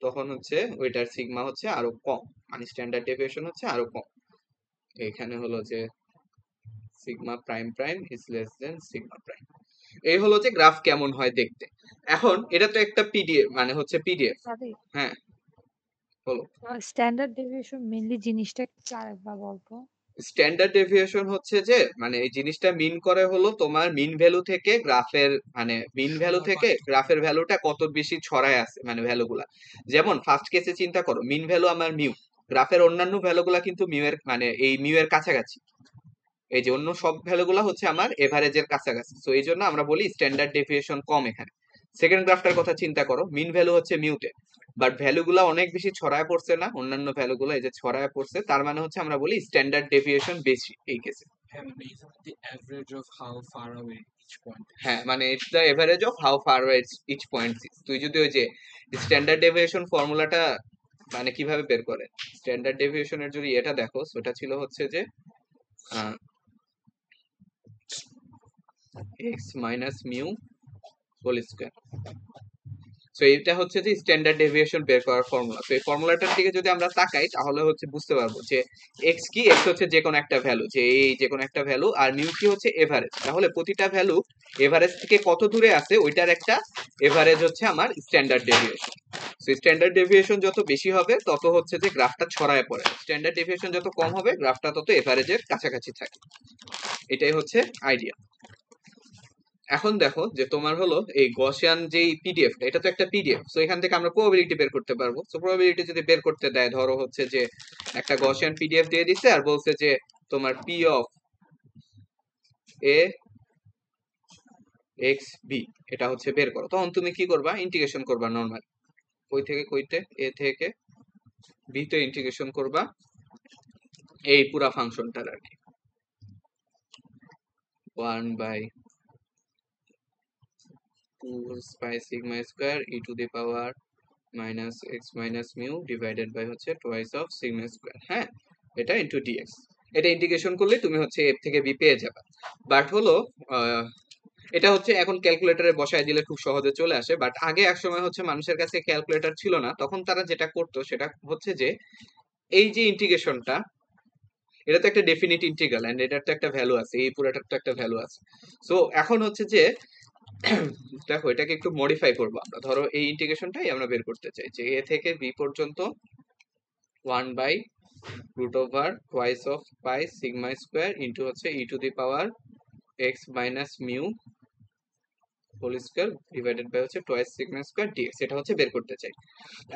তখন হচ্ছে ওইটার সিগমা হচ্ছে আরো কম, মানে স্ট্যান্ডার্ড ডেভিয়েশন হচ্ছে আরো কম। এখানে হলো যে sigma prime prime is less then sigma prime. এই হলো যে গ্রাফ কেমন হয় দেখতে। এখন এটা তো একটা পিডিএফ, মানে হচ্ছে পিডিএফ। হ্যাঁ বলো। স্ট্যান্ডার্ড ডেভিয়েশন মেইনলি জিনিসটা কি আরেকবার বলতো? স্ট্যান্ডার্ড ডেভিয়েশন হচ্ছে যে মানে এই জিনিসটা মিন করে হলো তোমার মিন ভ্যালু থেকে গ্রাফের, মানে মিন ভ্যালু থেকে গ্রাফের ভ্যালুটা কত বেশি ছড়ায় আছে, মানে ভ্যালুগুলা। যেমন ফার্স্ট কেসে চিন্তা করো, মিন ভ্যালু আমার মিউ, গ্রাফের অন্যান্য ভ্যালুগুলা কিন্তু মিউ এর, মানে এই মিউ এর কাছাকাছি, এই যে অন্য সব ভ্যালুগুলো হচ্ছে আমার এভারেজের কাছাকাছি, সো এই জন্য আমরা বলি স্ট্যান্ডার্ড ডেভিয়েশন কম এখানে। সেকেন্ড গ্রাফটার কথা চিন্তা করো, মিন ভ্যালু হচ্ছে মিউতে, বাট ভ্যালুগুলো অনেক বেশি ছড়ায় পড়ছে না, অন্যান্য ভ্যালুগুলো এই যে ছড়ায় পড়ছে, তার মানে হচ্ছে আমরা বলি স্ট্যান্ডার্ড ডেভিয়েশন বেশি এই কেসে। the average of how far away each point is. হ্যাঁ, মানে it's the average of how far away each point is. তুই যদি ওই যে স্ট্যান্ডার্ড ডেভিয়েশন ফর্মুলাটা মানে কিভাবে বের করে, স্ট্যান্ডার্ড ডেভিয়েশনের যদি এটা দেখো, সেটা ছিল হচ্ছে যে x minus mu whole square. So এটা হচ্ছে যে স্ট্যান্ডার্ড ডেভিয়েশন বের করার ফর্মুলা। তো এই ফর্মুলাটার দিকে যদি আমরা তাকাই তাহলে হচ্ছে বুঝতে পারবো যে এক্স কি, এক্স হচ্ছে যে কোনো একটা ভ্যালু, যে এই যে কোনো একটা ভ্যালু, আর মিউ কি হচ্ছে এভারেজ। তাহলে প্রতিটা ভ্যালু এভারেজ থেকে কত দূরে আছে ওইটার একটা এভারেজ হচ্ছে আমার standard deviation. So standard deviation যত বেশি হবে তত হচ্ছে যে গ্রাফটা ছড়ায় পড়ে, স্ট্যান্ডার্ড ডেভিয়েশন যত কম হবে গ্রাফটা তত এভারেজের কাছাকাছি থাকে। এটাই হচ্ছে আইডিয়া। এখন দেখো যে তোমার হলো এই গসিয়ান যেই পিডিএফটা, এটা তো একটা পিডিএফ, সো এখান থেকে আমরা প্রবাবিলিটি বের করতে পারবো। সো প্রবাবিলিটি যদি বের করতে দেয়, ধরো হচ্ছে যে একটা গসিয়ান পিডিএফ দিয়ে দিছে আর বলছে যে তোমার p of a x b এটা হচ্ছে বের করো, তখন তুমি কি করবা, ইন্টিগ্রেশন করবা নর্মাল, কই থেকে কইতে, এ থেকে বি তে ইন্টিগ্রেশন করবা এই পুরা ফাংশনটার আর কি, 1/2 pi sigma square e to the power minus x minus mu divided by হচ্ছে twice of sigma square। হ্যাঁ, এটা ইনটু dx, এটা ইন্টিগ্রেশন করলে তুমি হচ্ছে a থেকে b পেয়ে যাবে। বাট হলো এটা হচ্ছে এখন ক্যালকুলেটরে বসায় দিলে খুব সহজে চলে আসে, বাট আগে এক সময় হচ্ছে মানুষের কাছে ক্যালকুলেটর ছিল না, তখন তারা যেটা করতো সেটা হচ্ছে যে এই যে ইন্টিগ্রেশনটা, এটা তো একটা ডেফিনিট ইন্টিগ্রাল এন্ড এটার তো একটা ভ্যালু আছে, এই পুরোটার তো একটা ভ্যালু আছে। সো এখন হচ্ছে যে দেখো এটাকে একটু মডিফাই করবো আমরা, ধরো এই ইন্টিগ্রেশনটাই আমরা বের করতে চাই যে এ থেকে বি পর্যন্ত 1/√টুয়াইস of pi sigma square into হচ্ছে E to the power X minus mu whole square divided by হচ্ছে টুয়াইস সিগমা স্কোয়ার ডিএক্স, এটা হচ্ছে বের করতে চাই।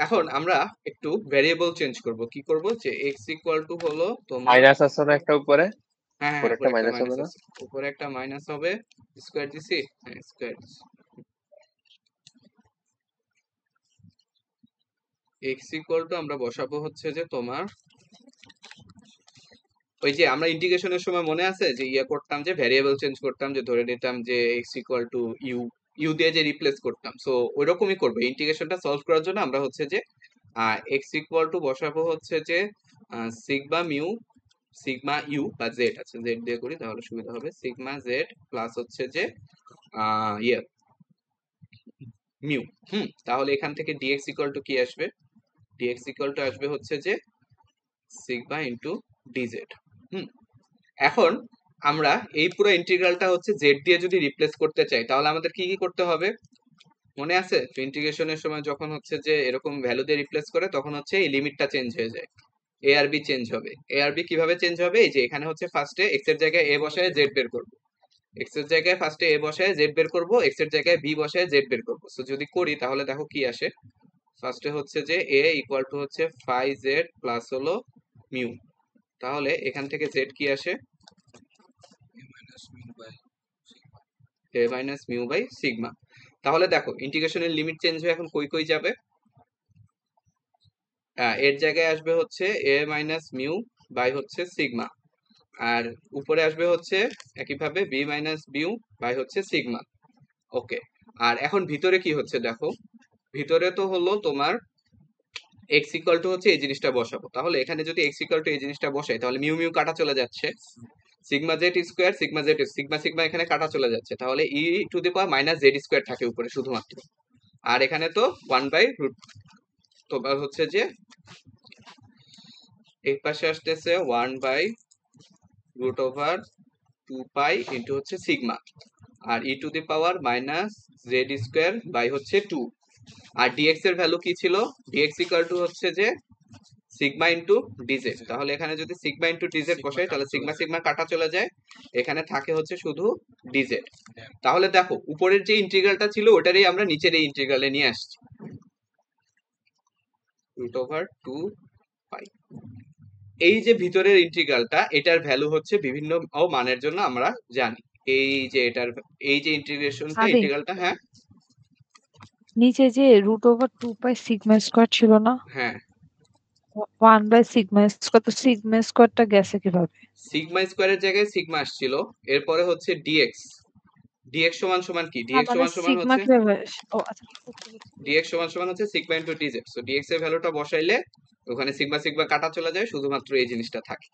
এখন আমরা একটু ভ্যারিয়েবল চেঞ্জ করব, কি করব যে এক্স ইকুয়াল টু হলো তোমার মাইনাস আছে না একটা উপরে, হ্যাঁ হ্যাঁ উপরে একটা উপরে একটা মাইনাস হবে মাইনাস না? আছে, উপরে একটা মাইনাস হবে, স্কোয়ার দিছি, হ্যাঁ স্কোয়ার দিছি। এক্স ইকুয়াল টু আমরা বসাবো হচ্ছে যে তোমার ওই যে আমরা ইন্টিগ্রেশনের সময় মনে আছে যে ইয়ে করতাম, যে ভ্যারিয়েবল চেঞ্জ করতাম, যে ধরে নিতাম যে x equal to u, u দিয়ে যে রিপ্লেস করতাম, সো ওইরকমই করবো ইন্টিগ্রেশনটা সলভ করার জন্য। আমরা হচ্ছে যে এক্স ইকুয়াল টু বসাবো হচ্ছে যে সিগমা মিউ সিগমা ইউ বা জেড, আছে জেড দিয়ে করি তাহলে সুবিধা হবে, সিগমা জেড প্লাস হচ্ছে যে ইয়ে মিউ। তাহলে এখান থেকে ডিএক্স ইকুয়াল টু কি আসবে, ডিএক্স ইকুয়াল টু আসবে হচ্ছে যে সিগমা ইন্টু ডিজেড। এখন আমরা এই পুরো ইন্টিগ্রালটা হচ্ছে জেড দিয়ে যদি রিপ্লেস করতে চাই তাহলে আমাদের কি কি করতে হবে, মনে আছে ইন্টিগ্রেশনের সময় যখন হচ্ছে যে এরকম ভ্যালু দিয়ে রিপ্লেস করে তখন হচ্ছে এই লিমিটটা চেঞ্জ হয়ে যায়, এ আর বি চেঞ্জ হবে। এ আর বি কিভাবে চেঞ্জ হবে, এই যে এখানে হচ্ছে ফার্স্টে এক্স এর জায়গায় এ বসায় জেড বের করব, এক্স এর জায়গায় ফার্স্টে এ বসায় জেড বের করব, এক্স এর জায়গায় বি বসায় জেড বের করব। সো যদি করি তাহলে দেখো কি আসে, ফার্স্টে হচ্ছে যে এ ইকুয়াল টু হচ্ছে ফাই জেড প্লাস হলো মিউ, তাহলে এখান থেকে জেড কি আসে, a minus mu by sigma. A minus mu by sigma. তাহলে দেখো ইন্টিগ্রেশনের লিমিট চেঞ্জ হয়ে এখন কই কই যাবে, এর জায়গায় আসবে হচ্ছে এ মাইনাস মিউ বাই হচ্ছে সিগমা, আর উপরে আসবে হচ্ছে একইভাবে বি মাইনাস মিউ বাই হচ্ছে সিগমা। ওকে, আর এখন ভিতরে কি হচ্ছে দেখো, ভিতরে তো হলো তোমার এক্স ইকুয়াল টু হচ্ছে এই জিনিসটা বসাবো, তাহলে এখানে যদি এক্স ইকুয়াল টু এই জিনিসটা বসাই তাহলে মিউ মিউ কাটা চলে যাচ্ছে, sigma Z square sigma Z sigma sigma এখানে কাটা চলে যাচ্ছে, তাহলে E to the power minus Z square থাকে উপরে শুধুমাত্র, আর এখানে তো 1/√, তোমার হচ্ছে যে এক পাশে আসতেছে 1/√2 পাই ইন্টু হচ্ছে সিগমা, আর e to the power minus Z square by হচ্ছে 2। আর ডিএক্স এর ভ্যালু কি ছিল, ডিএক্স ইকুয়াল টু হচ্ছে যে সিগমা ইন্টু ডিজেড, তাহলে এখানে যদি সিগমা ইন্টু ডিজেড বসাই তাহলে সিগমা সিগমা কাটা চলে যায়, এখানে থাকে হচ্ছে শুধু ডিজেড। তাহলে দেখো উপরের যে ইন্টিগ্রালটা ছিল ওটারই আমরা নিচের এই ইন্টিগ্রালে নিয়ে আসছি, √2 পাই। এই যে ভিতরের ইন্টিগ্রালটা এটার ভ্যালু হচ্ছে বিভিন্ন মানের জন্য আমরা জানি। এই যে ইন্টিগ্রেশনটা আরে ইন্টিগ্রালটা হ্যাঁ নিচে যে √/2 সিগমা স্কোয়ার ছিল না, হ্যাঁ 1/সিগমা স্কোয়ার, তো সিগমা স্কোয়ারটা গেছে কিভাবে? সিগমা স্কোয়ারের জায়গায় সিগমা আসছিল, এরপরে হচ্ছে ডিএক্স। ডিএক্স সমান সমান কি? না ডিএক্স মানে সমান সমান সিগমা হচ্ছে কিভাবে ও আচ্ছা বুঝতে পেরেছি। ডিএক্স সমান সমান হচ্ছে sigma into d z. So d x এর ভ্যালুটা বসাইলে ওখানে সিগমা সিগমা কাটা চলে যায়, শুধুমাত্র এই জিনিসটা থাকে।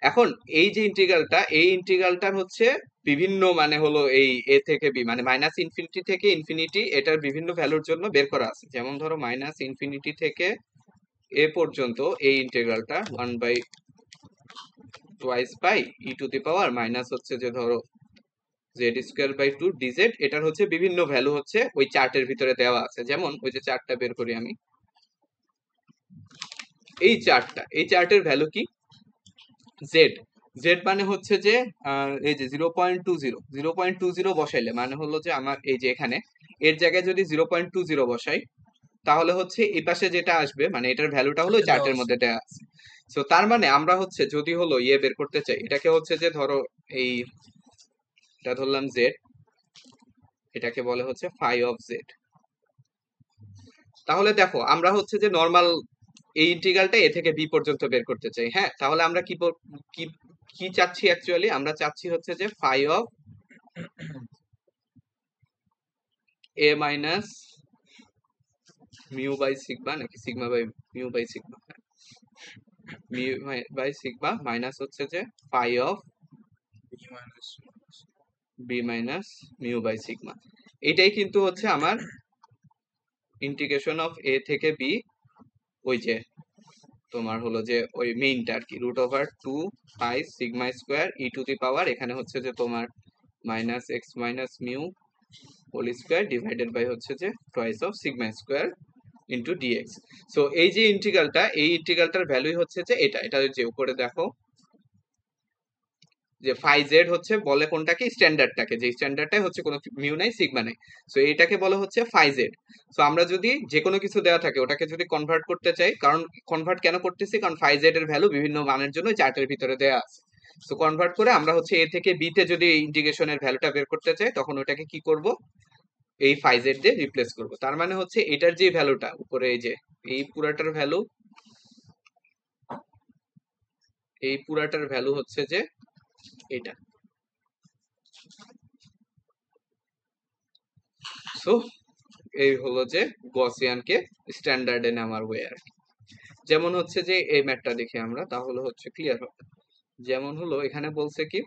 এখন এই যে ইন্টিগ্রালটা এই ইন্টিগ্রালটার হচ্ছে বিভিন্ন মানে হলো এই এ থেকে বি মানে মাইনাস ইনফিনিটি থেকে ইনফিনিটি, এটার বিভিন্ন ভ্যালুর জন্য বের করা আছে। যেমন ধরো মাইনাস ইনফিনিটি থেকে এ পর্যন্ত এই ইন্টিগ্রালটা 1/2 ই টু দি পাওয়ার মাইনাস হচ্ছে যে ধরো z²/2 dz, এটার হচ্ছে বিভিন্ন ভ্যালু হচ্ছে ওই চার্টের ভিতরে দেওয়া আছে। যেমন ওই যে চার্টটা বের করি আমি, এই চার্টের ভ্যালু কি? জেড। জেড মানে হচ্ছে যে এই যে 0.20 বসাইলে মানে হলো যে আমার এই যে এখানে এর জায়গায় যদি 0.20 বসাই তাহলে হচ্ছে এই পাশে যেটা আসবে মানে এটার ভ্যালুটা হলো এটা দেওয়া চার্টের আছে। মধ্যে দেওয়া আছে। সো তার মানে আমরা হচ্ছে যদি হলো বের করতে চাই, এটাকে হচ্ছে যে ধরো এই এটা ধরলাম জেড, এটাকে বলে হচ্ছে ফাই অফ জেড। তাহলে দেখো আমরা হচ্ছে যে নর্মাল এই ইন্টিগ্রালটা এ থেকে বি পর্যন্ত বের করতে চাই। হ্যাঁ, তাহলে আমরা কি কি চাচ্ছি অ্যাকচুয়ালি? আমরা চাচ্ছি হচ্ছে যে phi of A minus mu by sigma, নাকি sigma by mu by sigma, mu by sigma minus হচ্ছে যে phi of B minus B minus mu by sigma. এটাই কিন্তু হচ্ছে আমার ইন্টিগ্রেশন অফ এ থেকে বি, ওই যে তোমার হলো যে ওই মেইনটা আর কি, √2 sigma square E to the power এখানে হচ্ছে যে তোমার minus X minus mu whole square divided by হচ্ছে যে twice of sigma square into dx. So এই যে ইন্টিগ্রালটা এই ইন্টিগ্রালটার ভ্যালুই হচ্ছে যে এটা যে উপরে দেখো যে ফাই জেড হচ্ছে বলে কোনটাকে? স্ট্যান্ডার্ডটাকে, যে স্ট্যান্ডার্ডটাই হচ্ছে কোনো মিউ নাই সিগমা নাই। সো এইটাকে বলে হচ্ছে ফাই জেড। সো আমরা যদি যে কোনো কিছু দেওয়া থাকে ওটাকে যদি কনভার্ট করতে চাই, কারণ কনভার্ট কেন করতেছি, কারণ ফাই জেড এর ভ্যালু বিভিন্ন মানের জন্য চার্টের ভিতরে দেওয়া আছে। সো কনভার্ট করে আমরা হচ্ছে এ থেকে বি তে যদি ইন্টিগ্রেশনের ভ্যালুটা বের করতে চাই তখন ওটাকে কি করব? এই ফাই জেড দিয়ে রিপ্লেস করব। তার মানে হচ্ছে এটার যে ভ্যালুটা উপরে এই যে এই পুরাটার ভ্যালু হচ্ছে যে এটা। সো এই হলো যে গসিয়ানকে স্ট্যান্ডার্ডে নেওয়ার ওয়ে আর কি। যেমন হচ্ছে যে এই ম্যাথটা দেখি আমরা, তাহলে হচ্ছে ক্লিয়ার হবে। যেমন হলো এখানে বলছে কি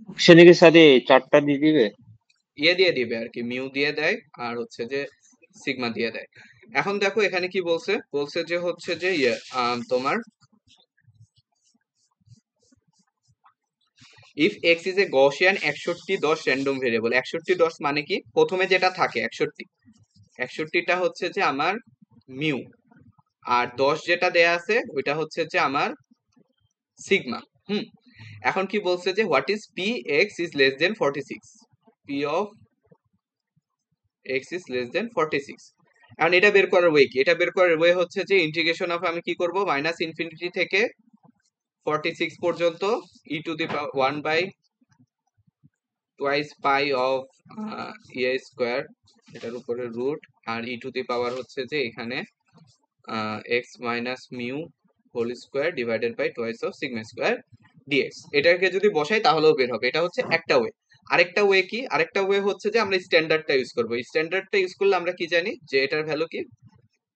অপশনে কি সাথে চারটা দিয়ে দিবে? দিয়ে দিবে আর কি, মিউ দিয়ে দেয় আর হচ্ছে যে সিগমা দিয়ে দেয়। এখন দেখো এখানে কি বলছে, বলছে যে হচ্ছে যে তোমার if x is a Gaussian 6110 random variable. 6110 মানে কি? প্রথমে যেটা থাকে 61টা হচ্ছে যে আমার মিউ, আর 10 যেটা দেয়া আছে ওইটা হচ্ছে যে আমার সিগমা। এখন কি বলছে যে what is P x is less then 46, P of X is less দেন 46। এখন এটা বের করার ওয়ে কি? এটা বের করার ওয়ে হচ্ছে যে ইন্টিগ্রেশন অফ আমি কি করব, মাইনাস ইনফিনিটি থেকে 46 পর্যন্ত E to the power 1/2 pi of ইয়ে স্কোয়ার, এটার উপরে root, R e to the পাওয়ার হচ্ছে যে এখানে x minus mu whole square divided by twice of sigma square d x. এটাকে যদি বসাই তাহলেও বের হবে। এটা হচ্ছে একটা ওয়ে। আরেকটা ওয়ে কি? আরেকটা ওয়ে হচ্ছে যে আমরা স্ট্যান্ডার্ডটা ইউজ করবো। স্ট্যান্ডার্ডটা ইউজ করলে আমরা কি জানি যে এটার ভ্যালু কি,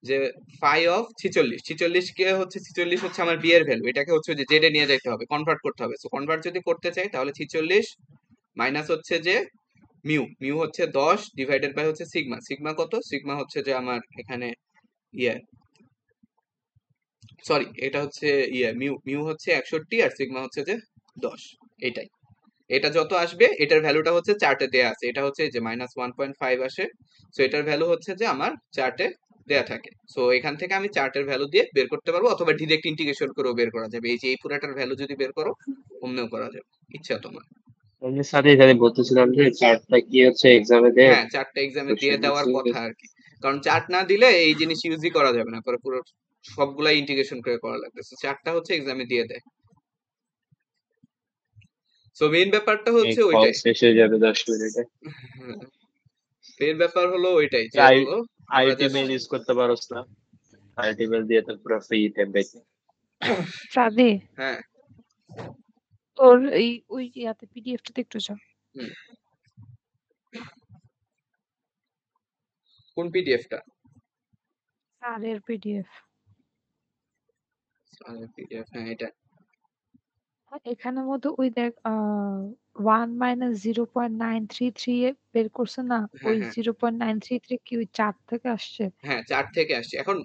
যে ফাই অফ 46 কে হচ্ছে 46 হচ্ছে আমার বি এর ভ্যালু, এটাকে হচ্ছে যে জেড এ নিয়ে যেতে হবে, কনভার্ট করতে হবে। সো কনভার্ট যদি করতে চাই তাহলে 46 মাইনাস হচ্ছে যে মিউ হচ্ছে 10 ডিভাইডেড বাই হচ্ছে সিগমা। সিগমা কত? সিগমা হচ্ছে যে আমার এখানে ইয়ে সরি এটা হচ্ছে মিউ হচ্ছে 61 আর সিগমা হচ্ছে যে 10। এটাই, এটা যত আসবে এটার ভ্যালুটা হচ্ছে চার্টে দেয়া আছে, এটা হচ্ছে যে -1.5 আসে। সো এটার ভ্যালু হচ্ছে যে আমার চার্টে দেয়া থাকে। সো এখান থেকে আমি চার্টের ভ্যালু দিয়ে বের করতে পারবো, অথবা ডিরেক্ট ইন্টিগ্রেশন করেও বের করা যাবে। এই যে এই পুরাটার ভ্যালু যদি বের করো অমনিও করা যাবে, ইচ্ছা তোমার। আমি সাথে এখানে বলতেছিলাম যে চারটা কি হচ্ছে এক্সামে দেয়, হ্যাঁ, চার্টটা এক্সামে দিয়ে কোশ্চেন দেওয়ার আছে। কথা আর কি, কারণ চার্ট না দিলে এই জিনিস ইউজই করা যাবে না পরে পুরো সবগুলাই ইন্টিগ্রেশন করে করা লাগবে। সো 4টা হচ্ছে এক্সামে দিয়ে দেয়। সো মেইন ব্যাপারটা এই হচ্ছে কল ওইটাই। শেষ হয়ে যাবে 10 মিনিটে। মেইন ব্যাপার হলো ওইটাই যে আই হলো আমরা আইটি জাস্ট মেল ইউজ করতে পারোস না? আইটি মেল দিয়ে তো পুরো ফ্রি টেমপ্লেট। সাদি হ্যাঁ তোর এই ওই ইয়াতে পিডিএফটাতে একটু যা। হুম, কোন পিডিএফটা? স্যারের পিডিএফ পিডিএফ, হ্যাঁ এটা। এখানের মধ্যে ওই দেখ 1 - 0.933 বের করছে না, হ্যাঁ ওই হ্যাঁ 0.933 কি ওই 4 থেকে আসছে? হ্যাঁ 4 থেকে আসছে। এখন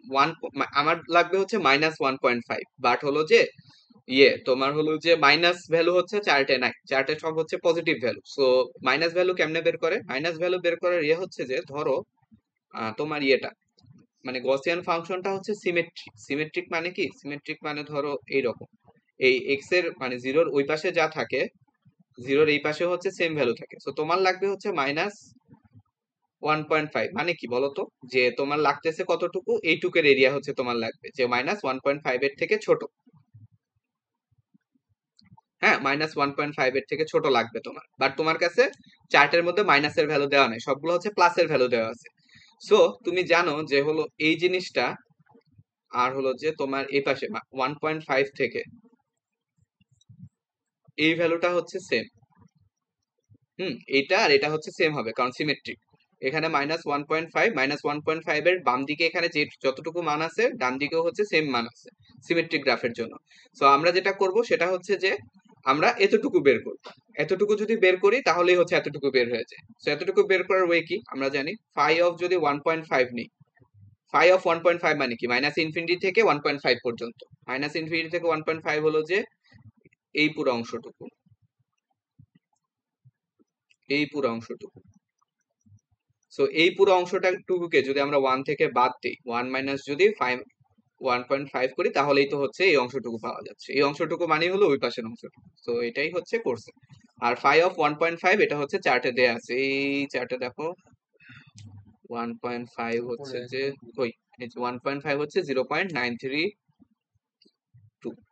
আমার লাগবে হচ্ছে -1.5, বাট হলো যে তোমার হলো যে মাইনাস ভ্যালু হচ্ছে চার্টে নাই, চার্টে সব হচ্ছে positive value. So minus value কেমনে বের করে? মাইনাস ভ্যালু বের করার হচ্ছে যে ধরো তোমার মানে গসিয়ান ফাংশনটা হচ্ছে সিমেট্রিক। সিমেট্রিক মানে কি? সিমেট্রিক মানে ধরো এইরকম, এই এক্স এর মানে জিরোর ওই পাশে যা থাকে, জিরোর এই পাশে হচ্ছে সেম ভ্যালু থাকে। সো তোমার লাগবে হচ্ছে -1.5। মানে কি বলতো, যে তোমার লাগতেছে কতটুকু, এইটুকের এরিয়া হচ্ছে তোমার লাগবে, যে -1.5 এর থেকে ছোট। হ্যাঁ, -1.5 এর থেকে ছোট লাগবে তোমার, বাট তোমার কাছে চার্টের মধ্যে মাইনাসের ভ্যালু দেওয়া নেই, সবগুলো হচ্ছে প্লাসের ভ্যালু দেওয়া আছে। সো তুমি জানো যে হলো এই জিনিসটা, আর হলো যে তোমার এই পাশে 1.5 থেকে এই ভ্যালুটা হচ্ছে সেম। এইটা আর এটা হচ্ছে সেম হবে, কারণ সিমেট্রিক। এখানে -1.5 এর বাম দিকে এখানে যে যতটুকু মান আছে, ডান দিকেও হচ্ছে সেম মান আছে সিমেট্রিক গ্রাফের জন্য। সো আমরা যেটা করব সেটা হচ্ছে যে আমরা এতটুকু বের করব। এতটুকু যদি বের করি তাহলেই হচ্ছে এতটুকু বের হয়ে যায়। সো এতটুকু বের করার ওয়ে কি আমরা জানি, ফাই অফ যদি 1.5 নিই, ফাই অফ 1.5 মানে কি, -ইনফিনিটি থেকে 1.5 পর্যন্ত। -ইনফিনিটি থেকে 1.5 হলো যে এই পুরো অংশটুকু, এই পুরো অংশটুকু। সো এই পুরো অংশটা টুকুকে যদি আমরা 1 থেকে বাদ দিই, 1 মাইনাস যদি 1.5 করি, তাহলেই তো হচ্ছে এই অংশটুকু পাওয়া যাচ্ছে। এই অংশটুকু মানে হলো ওই পাশের অংশটুকু। তো এটাই হচ্ছে কোর্সে। আর ফাই অফ 1.5 এটা হচ্ছে চার্টে দেয়া আছে, এই চার্টে দেখো 1.5 হচ্ছে উপরে যে একদম কই, এই যে 1.5 হচ্ছে 0.932।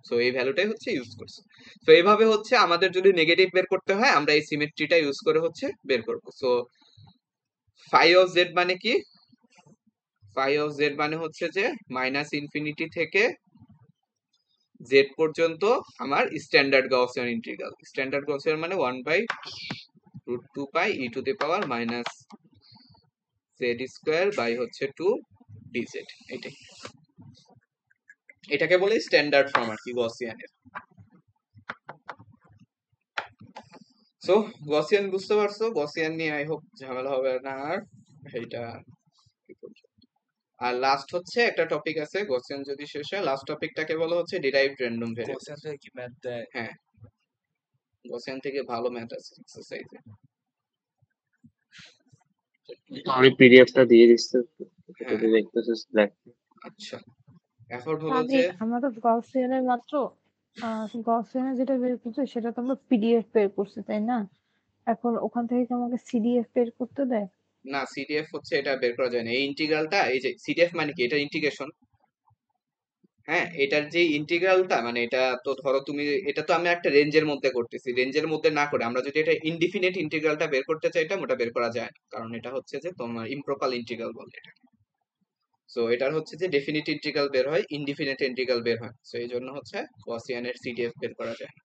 সো এই ভ্যালুটাই হচ্ছে ইউজ করছে। তো এইভাবে হচ্ছে আমাদের যদি নেগেটিভ বের করতে হয়, আমরা এই সিমেট্রিটা ইউজ করে হচ্ছে বের করব। সো ফাই অফ জেড মানে কি? ফাই অফ জেড মানে হচ্ছে যে -ইনফিনিটি থেকে জেড পর্যন্ত আমার standard Gaussian integral. Standard Gaussian মানে 1/√2 পাই ই to the power -z² by হচ্ছে 2 dz। এটাকে বলে স্ট্যান্ডার্ড ফর্ম আর কি গসিয়ানের। সো গসিয়ান বুঝতে পারছো? গসিয়ান নিয়ে আই হোপ ঝামেলা হবে না আর। এইটা আর লাস্ট হচ্ছে একটা টপিক আছে গসিয়ান যদি শেষ হয়, লাস্ট টপিকটাকে বলা হচ্ছে ডিরাইভড র্যান্ডম ভেরিয়েবল। কোশ্চেন থেকে কি ম্যাথ দেয়? হ্যাঁ, গসিয়ান থেকে ভালো ম্যাথ আছে এক্সারসাইজে। আমি পিডিএফটা দিয়ে দিচ্ছি, হ্যাঁ এটা দেখতেছিস দেখ। আচ্ছা, এখন হলো সাদি যে আমরা তো গaussian-এর মাত্র গaussian-এর যেটা বের করছে সেটা তো আমরা পিডিএফ বের করছি, তাই না? এখন ওখান থেকে কি আমাকে সিডিএফ বের করতে দেয়? না, সিডিএফ হচ্ছে এটা বের করা যায় না। এই ইন্টিগ্রালটা, এই যে সিডিএফ মানে কি, এটা ইন্টিগ্রেশন। হ্যাঁ, এটার যে ইন্টিগ্রালটা মানে এটা তো ধরো তুমি, এটা তো আমি একটা রেঞ্জের মধ্যে করতেছি, রেঞ্জের মধ্যে না করে আমরা যদি এটা ইনডিফিনিট ইন্টিগ্রালটা বের করতে চাইতাম, ওটা বের করা যায় না, কারণ এটা হচ্ছে যে তোমার ইমপ্রপার ইন্টিগ্রাল বলে এটা। সো এটার হচ্ছে যে ডেফিনিট ইন্টিগ্রাল বের হয়, ইনডিফিনিট ইন্টিগ্রাল বের হয়। সো এই জন্য হচ্ছে গসিয়ানের সিডিএফ বের করা যায় না।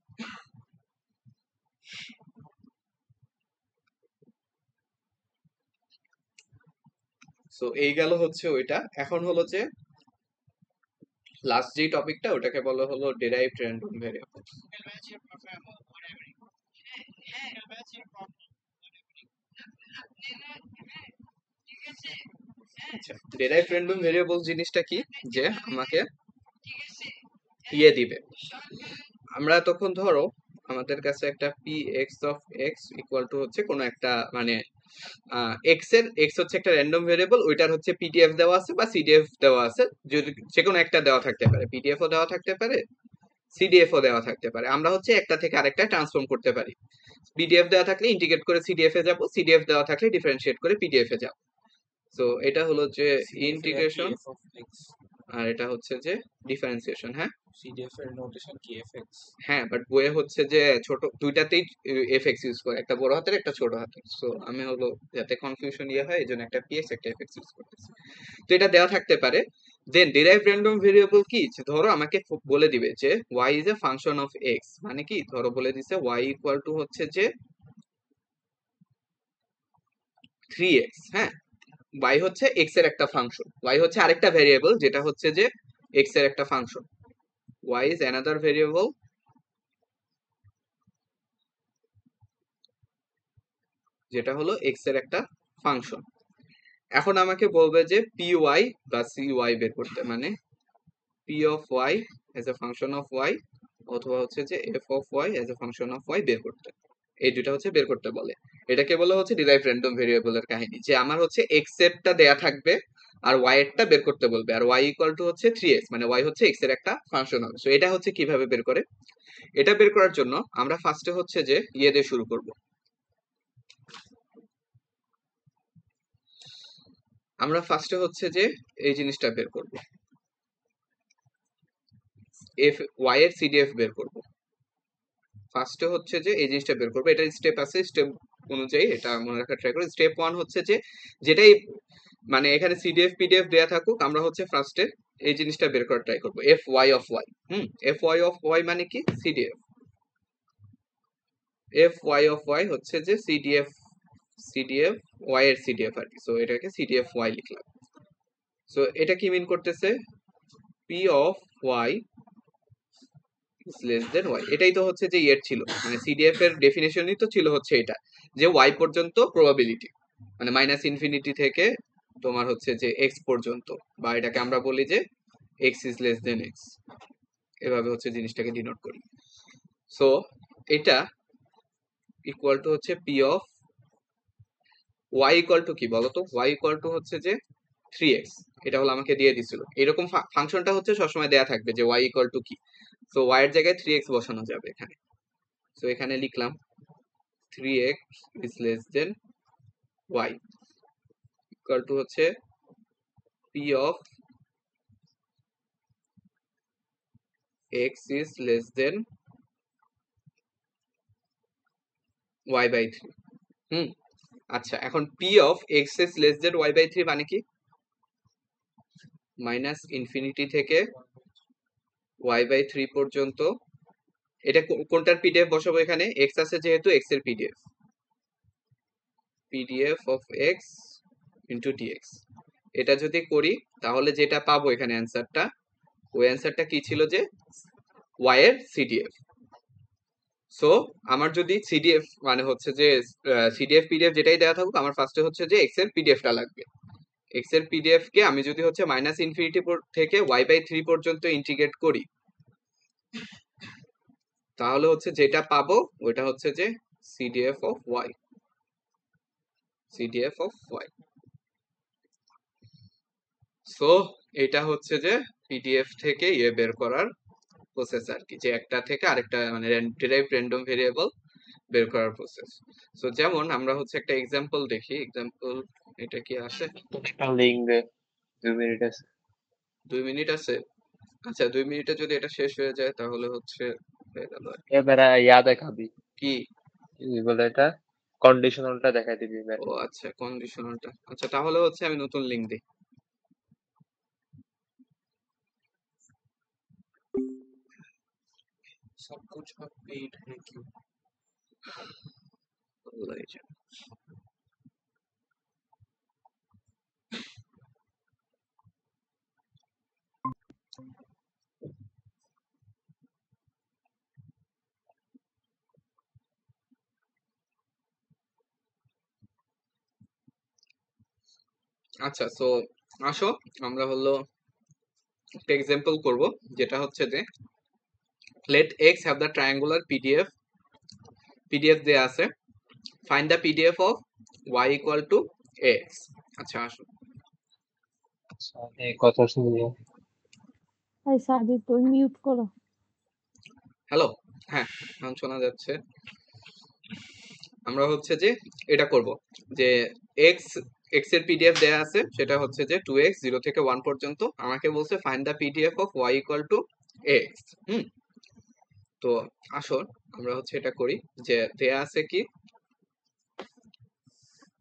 সো এই গেল হচ্ছে ওইটা। এখন হলো যে লাস্ট যে টপিকটা, ওটাকে বলা হলো ডিরাইভড র্যান্ডম ভেরিয়েবল। আচ্ছা, ডিরাইভড র্যান্ডম ভেরিয়েবল জিনিসটা কি, যে আমাকে দিবে, আমরা তখন ধরো আমাদের কাছে একটা p(x) ইকুয়াল টু হচ্ছে কোনো একটা মানে x হচ্ছে একটা র্যান্ডম ভেরিয়েবল, ওইটার হচ্ছে পিডিএফ দেওয়া আছে বা সিডিএফ দেওয়া আছে, যদি যে কোনো একটা দেওয়া থাকতে পারে, পিডিএফও দেওয়া থাকতে পারে, সিডিএফও দেওয়া থাকতে পারে। আমরা হচ্ছে একটা থেকে আরেকটা ট্রান্সফর্ম করতে পারি। পিডিএফ দেওয়া থাকলে ইন্টিগ্রেট করে সিডিএফ এ যাব, সিডিএফ দেওয়া থাকলে ডিফারেন্সিয়েট করে পিডিএফ এ যাব। সো এটা হলো যে CDF এ আর কি ইন্টিগ্রেশন। f of x আর এটা হচ্ছে যে ডিফারেন্সিয়েশন। হ্যাঁ সিডিএফ এর নোটেশন কি এফএক্স? হ্যাঁ, বাট বইয়ে হচ্ছে যে ছোট দুইটাতেই এফএক্স ইউজ করে, একটা বড় হাতের একটা ছোট হাতের। সো আমি হলো যাতে কনফিউশন হয় এই জন্য একটা পিএক্স একটা এফএক্স ইউজ করতেছি। তো এটা দেওয়া থাকতে পারে। দেন ডিরাইভড র্যান্ডম ভেরিয়েবল কি, ধরো আমাকে বলে দিবে যে y is a function of x, মানে কি ধরো বলে দিছে ওয়াই ইকুয়াল টু হচ্ছে যে 3x। হ্যাঁ, y হচ্ছে x এর একটা ফাংশন, y হচ্ছে আরেকটা ভেরিয়েবল যেটা হচ্ছে যে x এর একটা function, y is another variable যেটা হলো x এর একটা ফাংশন। এখন আমাকে বলবে যে py বা cy বের করতে, মানে p of y as a function of y অথবা হচ্ছে যে f of y as a function of y বের করতে। এই দুটো হচ্ছে বের করতে বলে। এটাকে বলা হচ্ছে ডিরাইভড র্যান্ডম ভেরিয়েবলের কাহিনী, যে আমার হচ্ছে x এরটা দেয়া থাকবে আর y এরটা বের করতে বলবে, আর y ইকুয়াল টু হচ্ছে 3x, মানে y হচ্ছে x এর একটা ফাংশন হবে। সো এটা হচ্ছে কিভাবে বের করে, এটা বের করার জন্য আমরা ফার্স্টে হচ্ছে যে ইয়ে দিয়ে শুরু করব। আমরা ফার্স্টে হচ্ছে যে এই জিনিসটা বের করব, এফ ওয়াই এর সিডিএফ বের করব। ফার্স্টে হচ্ছে যে এই জিনিসটা বের করবো, এটার স্টেপ আছে, স্টেপ অনুযায়ী এটা মনে রাখার ট্রাই করো। স্টেপ 1 হচ্ছে যে যেটাই মানে এখানে সিডিএফ পিডিএফ দেয়া থাকুক, আমরা হচ্ছে ফার্স্টে এই জিনিসটা বের করার ট্রাই করবো, f y of y. F y of y মানে কি CDF, f y of y হচ্ছে যে সিডিএফ, সিডিএফ ওয়াই এর সিডিএফ আর কি। সো এটাকে সিডিএফ ওয়াই লিখলাম। সো এটা কি মিন করতেছে, p of y is less than y. এটাই তো হচ্ছে যে এর ছিল, মানে সিডিএফ এর ডেফিনেশনই তো ছিল হচ্ছে এটা, যে ওয়াই পর্যন্ত প্রবাবিলিটি, মানে মাইনাস ইনফিনিটি থেকে তোমার হচ্ছে যে এক্স পর্যন্ত, বা এটাকে আমরা বলি যে x is less than x, এভাবে হচ্ছে জিনিসটাকে ডিনোট করি। সো এটা ইকুয়াল টু হচ্ছে p of y equal to কি বলতো, ওয়াই ইকুয়াল টু হচ্ছে যে 3x। এটা হলো আমাকে দিয়ে দিছিল, এরকম ফাংশনটা হচ্ছে সবসময় দেয়া থাকবে যে ওয়াই ইকুয়াল টু কি। সো ওয়াই এর জায়গায় 3x বসানো যাবে এখানে। সো এখানে লিখলাম 3x is less than y equal to হচ্ছে p of x is less than y by 3। আচ্ছা, এখন p of x is less than y by 3 মানে কি, মাইনাস ইনফিনিটি থেকে y by 3 পর্যন্ত। এটা কোনটার পিডিএফ বসাবো, এখানে x আছে যেহেতু x এর PDF, PDF of x into dx। এটা যদি করি তাহলে যেটা পাবো এখানে অ্যান্সারটা, ওই অ্যান্সারটা কি ছিল যে y এর সিডিএফ। সো আমার যদি সিডিএফ মানে হচ্ছে যে সিডিএফ পিডিএফ যেটাই দেওয়া থাকুক, আমার ফার্স্টে হচ্ছে যে এক্স এর পিডিএফটা লাগবে। এক্স এর পিডিএফ কে আমি যদি হচ্ছে মাইনাস ইনফিনিটি থেকে ওয়াই বাই 3 পর্যন্ত ইন্টিগ্রেট করি, তাহলে হচ্ছে যেটা পাবো ওইটা হচ্ছে যে CDF of y, CDF of y. So এটা হচ্ছে যে পিডিএফ থেকে ইয়ে বের করার প্রসেস আর কি, যে একটা থেকে আরেকটা মানে ডিরাইভড র্যান্ডম ভেরিয়েবল বের করার প্রসেস। সো যেমন আমরা হচ্ছে একটা এক্সাম্পল দেখি, এক্সাম্পল এটা কি আছে, একটা লিঙ্ক দে, 2 মিনিট আছে। 2 মিনিট আছে। আচ্ছা 2 মিনিটে যদি এটা শেষ হয়ে যায় তাহলে হচ্ছে হয়ে গেল আর কি। এবারে ইয়া দেখাবি, কি কি বলে এটা, কন্ডিশনালটা দেখাই দিবি এবারে। ও আচ্ছা কন্ডিশনালটা, আচ্ছা তাহলে হচ্ছে আমি নতুন লিংক দিই। सब कुछ अब पेड है क्यों? আল্লাহ জানে। আচ্ছা সো আসো আমরা হলো একটা এক্সাম্পল করব, যেটা হচ্ছে যে let x have the triangular pdf দেয়া আছে, find the pdf of y equal to x। আচ্ছা আসো। আচ্ছা, এই কথা শুনবো। এই সাদি তুই মিউট করো। হ্যালো, হ্যাঁ এখন শোনা যাচ্ছে। আমরা হচ্ছে যে এটা করব যে x x এর পিডিএফ দেয়া আছে, সেটা হচ্ছে যে 2x 0 থেকে 1 পর্যন্ত। আমাকে বলছে find the PDF of y equal two x। তো আসল আমরা হচ্ছে এটা করি, যে দেয়া আছে কি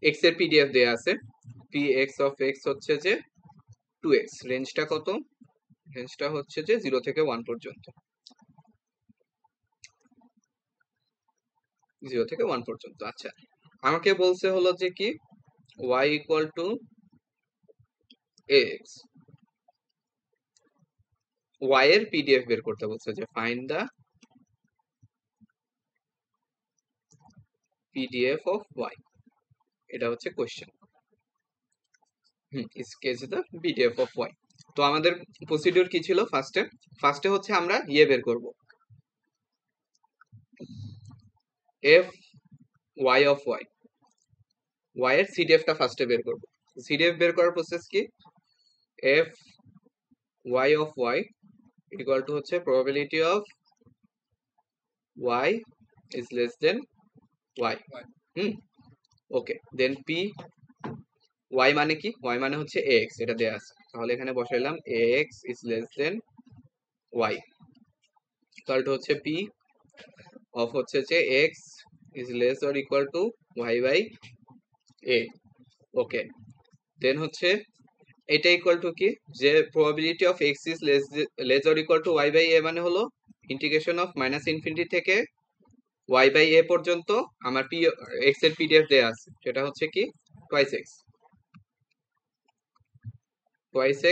x এর পিডিএফ দেয়া আছে, px অফ x হচ্ছে যে 2x, রেঞ্জটা কত? রেঞ্জটা হচ্ছে যে 0 থেকে 1 পর্যন্ত, 0 থেকে 1 পর্যন্ত। আচ্ছা, আমাকে বলছে হলো যে কি y equal two x, y এর পিডিএফ বের করতে বলছে, যে find the PDF of y, এটা হচ্ছে question. Sketch the PDF of y। তো আমাদের প্রসিডিউর কি ছিল? ফার্স্টে হচ্ছে আমরা বের করব, F y of y, y এর সিডিএফটা ফার্স্টে বের করব। সিডিএফ বের করার প্রসেস কি? F y of y equal to হচ্ছে probability of y is less than y। Okay, then P y মানে কি? y মানে হচ্ছে x, এটা দেয়া আছে, তাহলে এখানে বসাইলাম x is less than y equal to হচ্ছে পি অফ হচ্ছে যে x is less or equal to y by a। Okay, then হচ্ছে এটা ইকুয়াল টু কি, যে probability of x is less or equal to y by a মানে হলো integration of minus infinity থেকে y বাই a পর্যন্ত আমার x এর পিডিএফ দেয়া আছে, সেটা হচ্ছে কি টুয়াইস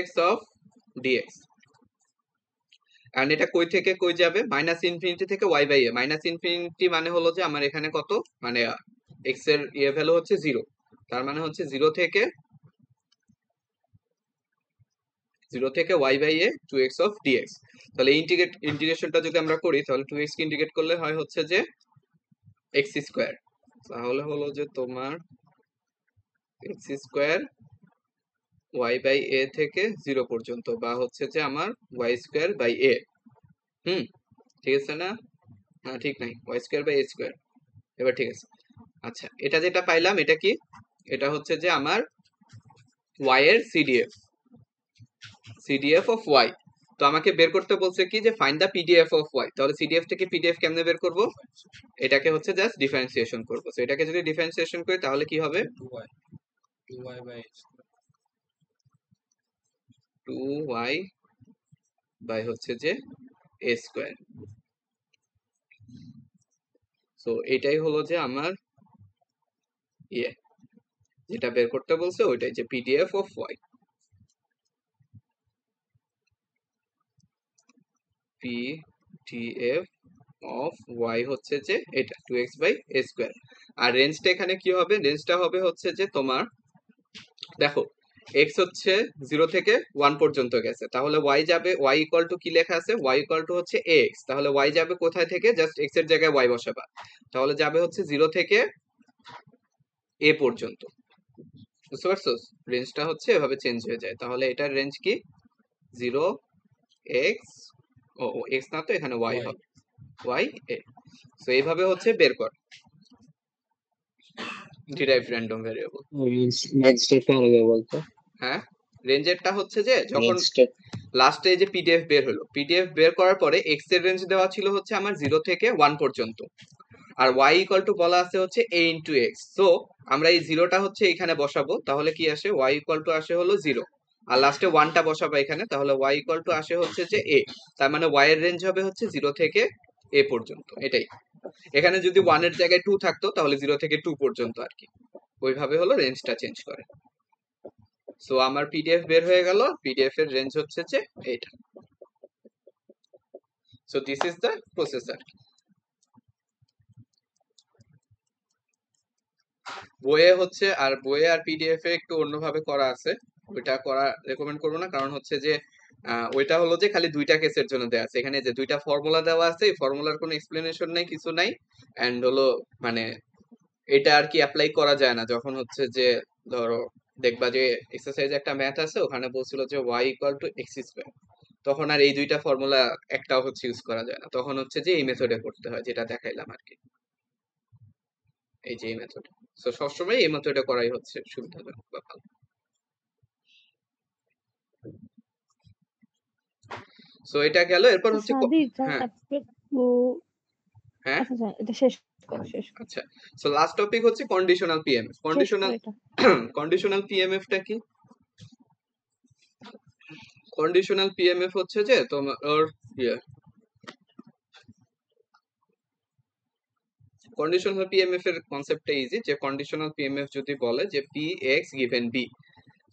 x অফ dx। এন্ড এটা কই থেকে কই যাবে? মাইনাস ইনফিনিটি থেকে y by a। Minus infinity মানে হলো যে আমার এখানে কত, মানে x এর ভ্যালু হচ্ছে 0, তার মানে হচ্ছে 0 থেকে y বাই a 2x অফ dx। তাহলে ইন্টিগ্রেশনটা যদি আমরা করি, তাহলে 2x কে ইন্টিগ্রেট করলে হয় হচ্ছে যে x স্কয়ার, তাহলে হলো যে তোমার x square y by a থেকে 0 পর্যন্ত, বা হচ্ছে যে আমার y স্কয়ার বাই a। ঠিক আছে না? হ্যাঁ, ঠিক নাই, y square by a square, এবার ঠিক আছে। আচ্ছা, এটা যেটা পাইলাম এটা কি? এটা হচ্ছে যে আমার y এর সিডিএফ অফ y। তো আমাকে বের করতে বলছে কি, যে find the PDF of y। তাহলে সিডিএফ থেকে পিডিএফ কেমনে বের করব? এটাকে হচ্ছে জাস্ট ডিফারেন্সিয়েশন করব। সো এটাকে যদি ডিফারেন্সিয়েশন করি তাহলে কি হবে? 2y বাই 2y বাই হচ্ছে যে a স্কয়ার। সো এটাই হলো যে আমার যেটা বের করতে বলছে ওইটাই, যে PDF of y, PDF of y হচ্ছে যে এটা 2x বাই a স্কয়ার। আর রেঞ্জটা এখানে কি হবে? রেঞ্জটা হবে হচ্ছে যে তোমার, দেখো x হচ্ছে 0 থেকে 1 পর্যন্ত গেছে, তাহলে y যাবে, y ইকুয়াল টু কি লেখা আছে? y ইকুয়াল টু হচ্ছে x, তাহলে y যাবে কোথায় থেকে? জাস্ট x এর জায়গায় y বসাবা, তাহলে যাবে হচ্ছে 0 থেকে a পর্যন্ত। বুঝতে পারছো? রেঞ্জটা হচ্ছে এভাবে চেঞ্জ হয়ে যায়। তাহলে এটার রেঞ্জ কি? 0 x, ও x না তো, এখানে y হবে, y a। সো এইভাবে হচ্ছে বের কর ডিরাইভ র্যান্ডম ভ্যারিয়েবল। নেক্সট একটা আগে বলতো। হ্যাঁ, রেঞ্জেরটা হচ্ছে যে যখন নেক্সট লাস্টে যে পিডিএফ বের হলো, পিডিএফ বের করার পরে x এর রেঞ্জ দেওয়া ছিল হচ্ছে আমার 0 থেকে 1 পর্যন্ত, আর y ইকুয়াল টু বলা আছে হচ্ছে a ইনটু x। সো আমরা এই 0টা হচ্ছে এখানে বসাবো, তাহলে কি আসে? y ইকুয়াল টু আসে হলো 0, আর লাস্টে 1টা বসাবো এখানে, তাহলে y ইকুয়াল টু আসে হচ্ছে যে a। তার মানে y এর রেঞ্জ হবে হচ্ছে 0 থেকে a পর্যন্ত, এটাই। এখানে যদি 1 এর জায়গায় 2 থাকতো তাহলে 0 থেকে 2 পর্যন্ত আর কি, ওইভাবে হলো রেঞ্জটা চেঞ্জ করে। সো আমার পিডিএফ বের হয়ে গেল, পিডিএফ এর রেঞ্জ হচ্ছে যে এইটা। So this is the process আর কি। বইয়ে হচ্ছে, আর বইয়ে আর পিডিএফ এ একটু অন্যভাবে করা আছে, ওইটা করা রেকমেন্ড করবো না, কারণ হচ্ছে যে ওইটা হলো যে খালি দুইটা কেসের জন্য দেওয়া আছে, এখানে যে দুইটা ফর্মুলা দেওয়া আছে, এই ফর্মুলার কোনো এক্সপ্লেনেশন নেই, কিছু নাই। এন্ড হলো মানে এটা আর কি অ্যাপ্লাই করা যায় না যখন হচ্ছে যে ধরো দেখবা যে এক্সারসাইজ একটা ম্যাথ আছে, ওখানে বলছিল যে y equal two x square, তখন আর এই দুইটা ফর্মুলা একটাও হচ্ছে ইউজ করা যায় না, তখন হচ্ছে যে এই মেথডে করতে হয়, যেটা দেখাইলাম আর কি, এই যে এই মেথড। সো সবসময় এই মেথডে করাই হচ্ছে সুবিধাজনক বা ভালো। সো এটা গেল, এরপর হচ্ছে সাদিক হ্যাঁ তো হ্যাঁ আচ্ছা এটা শেষ করো শেষ করো আচ্ছা। সো লাস্ট টপিক হচ্ছে কন্ডিশনাল পিএমএফ। শেষ করো এটা। কন্ডিশনাল পিএমএফটা কি? কন্ডিশনাল পিএমএফ হচ্ছে যে তোমার কন্ডিশনাল পিএমএফ এর কনসেপ্টটা ইজি, যে কন্ডিশনাল পিএমএফ যদি বলে যে p x given b,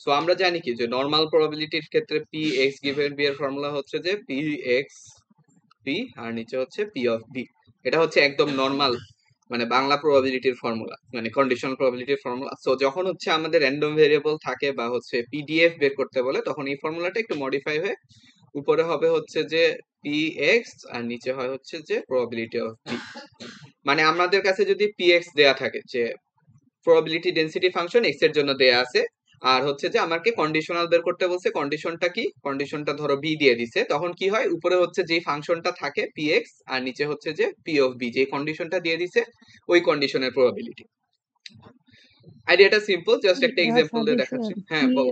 so আমরা জানি কি যে নর্মাল প্রবাবিলিটির ক্ষেত্রে পি এক্স গিভেন বি এর ফর্মুলা হচ্ছে যে পি এক্স পি আর নিচে হচ্ছে পি অফ বি। এটা হচ্ছে একদম নর্মাল মানে বাংলা প্রবাবিলিটির ফর্মুলা, মানে কন্ডিশনাল প্রবাবিলিটির ফর্মুলা। সো যখন হচ্ছে আমাদের র্যান্ডম ভেরিয়েবল থাকে বা হচ্ছে পিডিএফ বের করতে বলে, তখন এই ফর্মুলাটা একটু মডিফাই হয়ে উপরে হবে হচ্ছে যে পি এক্স আর নিচে হয় হচ্ছে যে প্রবাবিলিটি অফ বি। মানে আমাদের কাছে যদি পি এক্স দেয়া থাকে, যে প্রবাবিলিটি ডেনসিটি ফাংশন এক্স এর জন্য দেয়া আছে, আর হচ্ছে যে আমাকে কন্ডিশনাল বের করতে বলছে, কন্ডিশনটা কি, কন্ডিশনটা ধরো বি দিয়ে দিছে, তখন কি হয় উপরে হচ্ছে যে ফাংশনটা থাকে পি এক্স আর নিচে হচ্ছে যে পি অফ বি, যে কন্ডিশনটা দিয়ে দিছে ওই কন্ডিশনের প্রবাবিলিটি। আইডিয়াটা সিম্পল, জাস্ট একটা এক্সাম্পল দিয়ে দেখাচ্ছি। হ্যাঁ বল।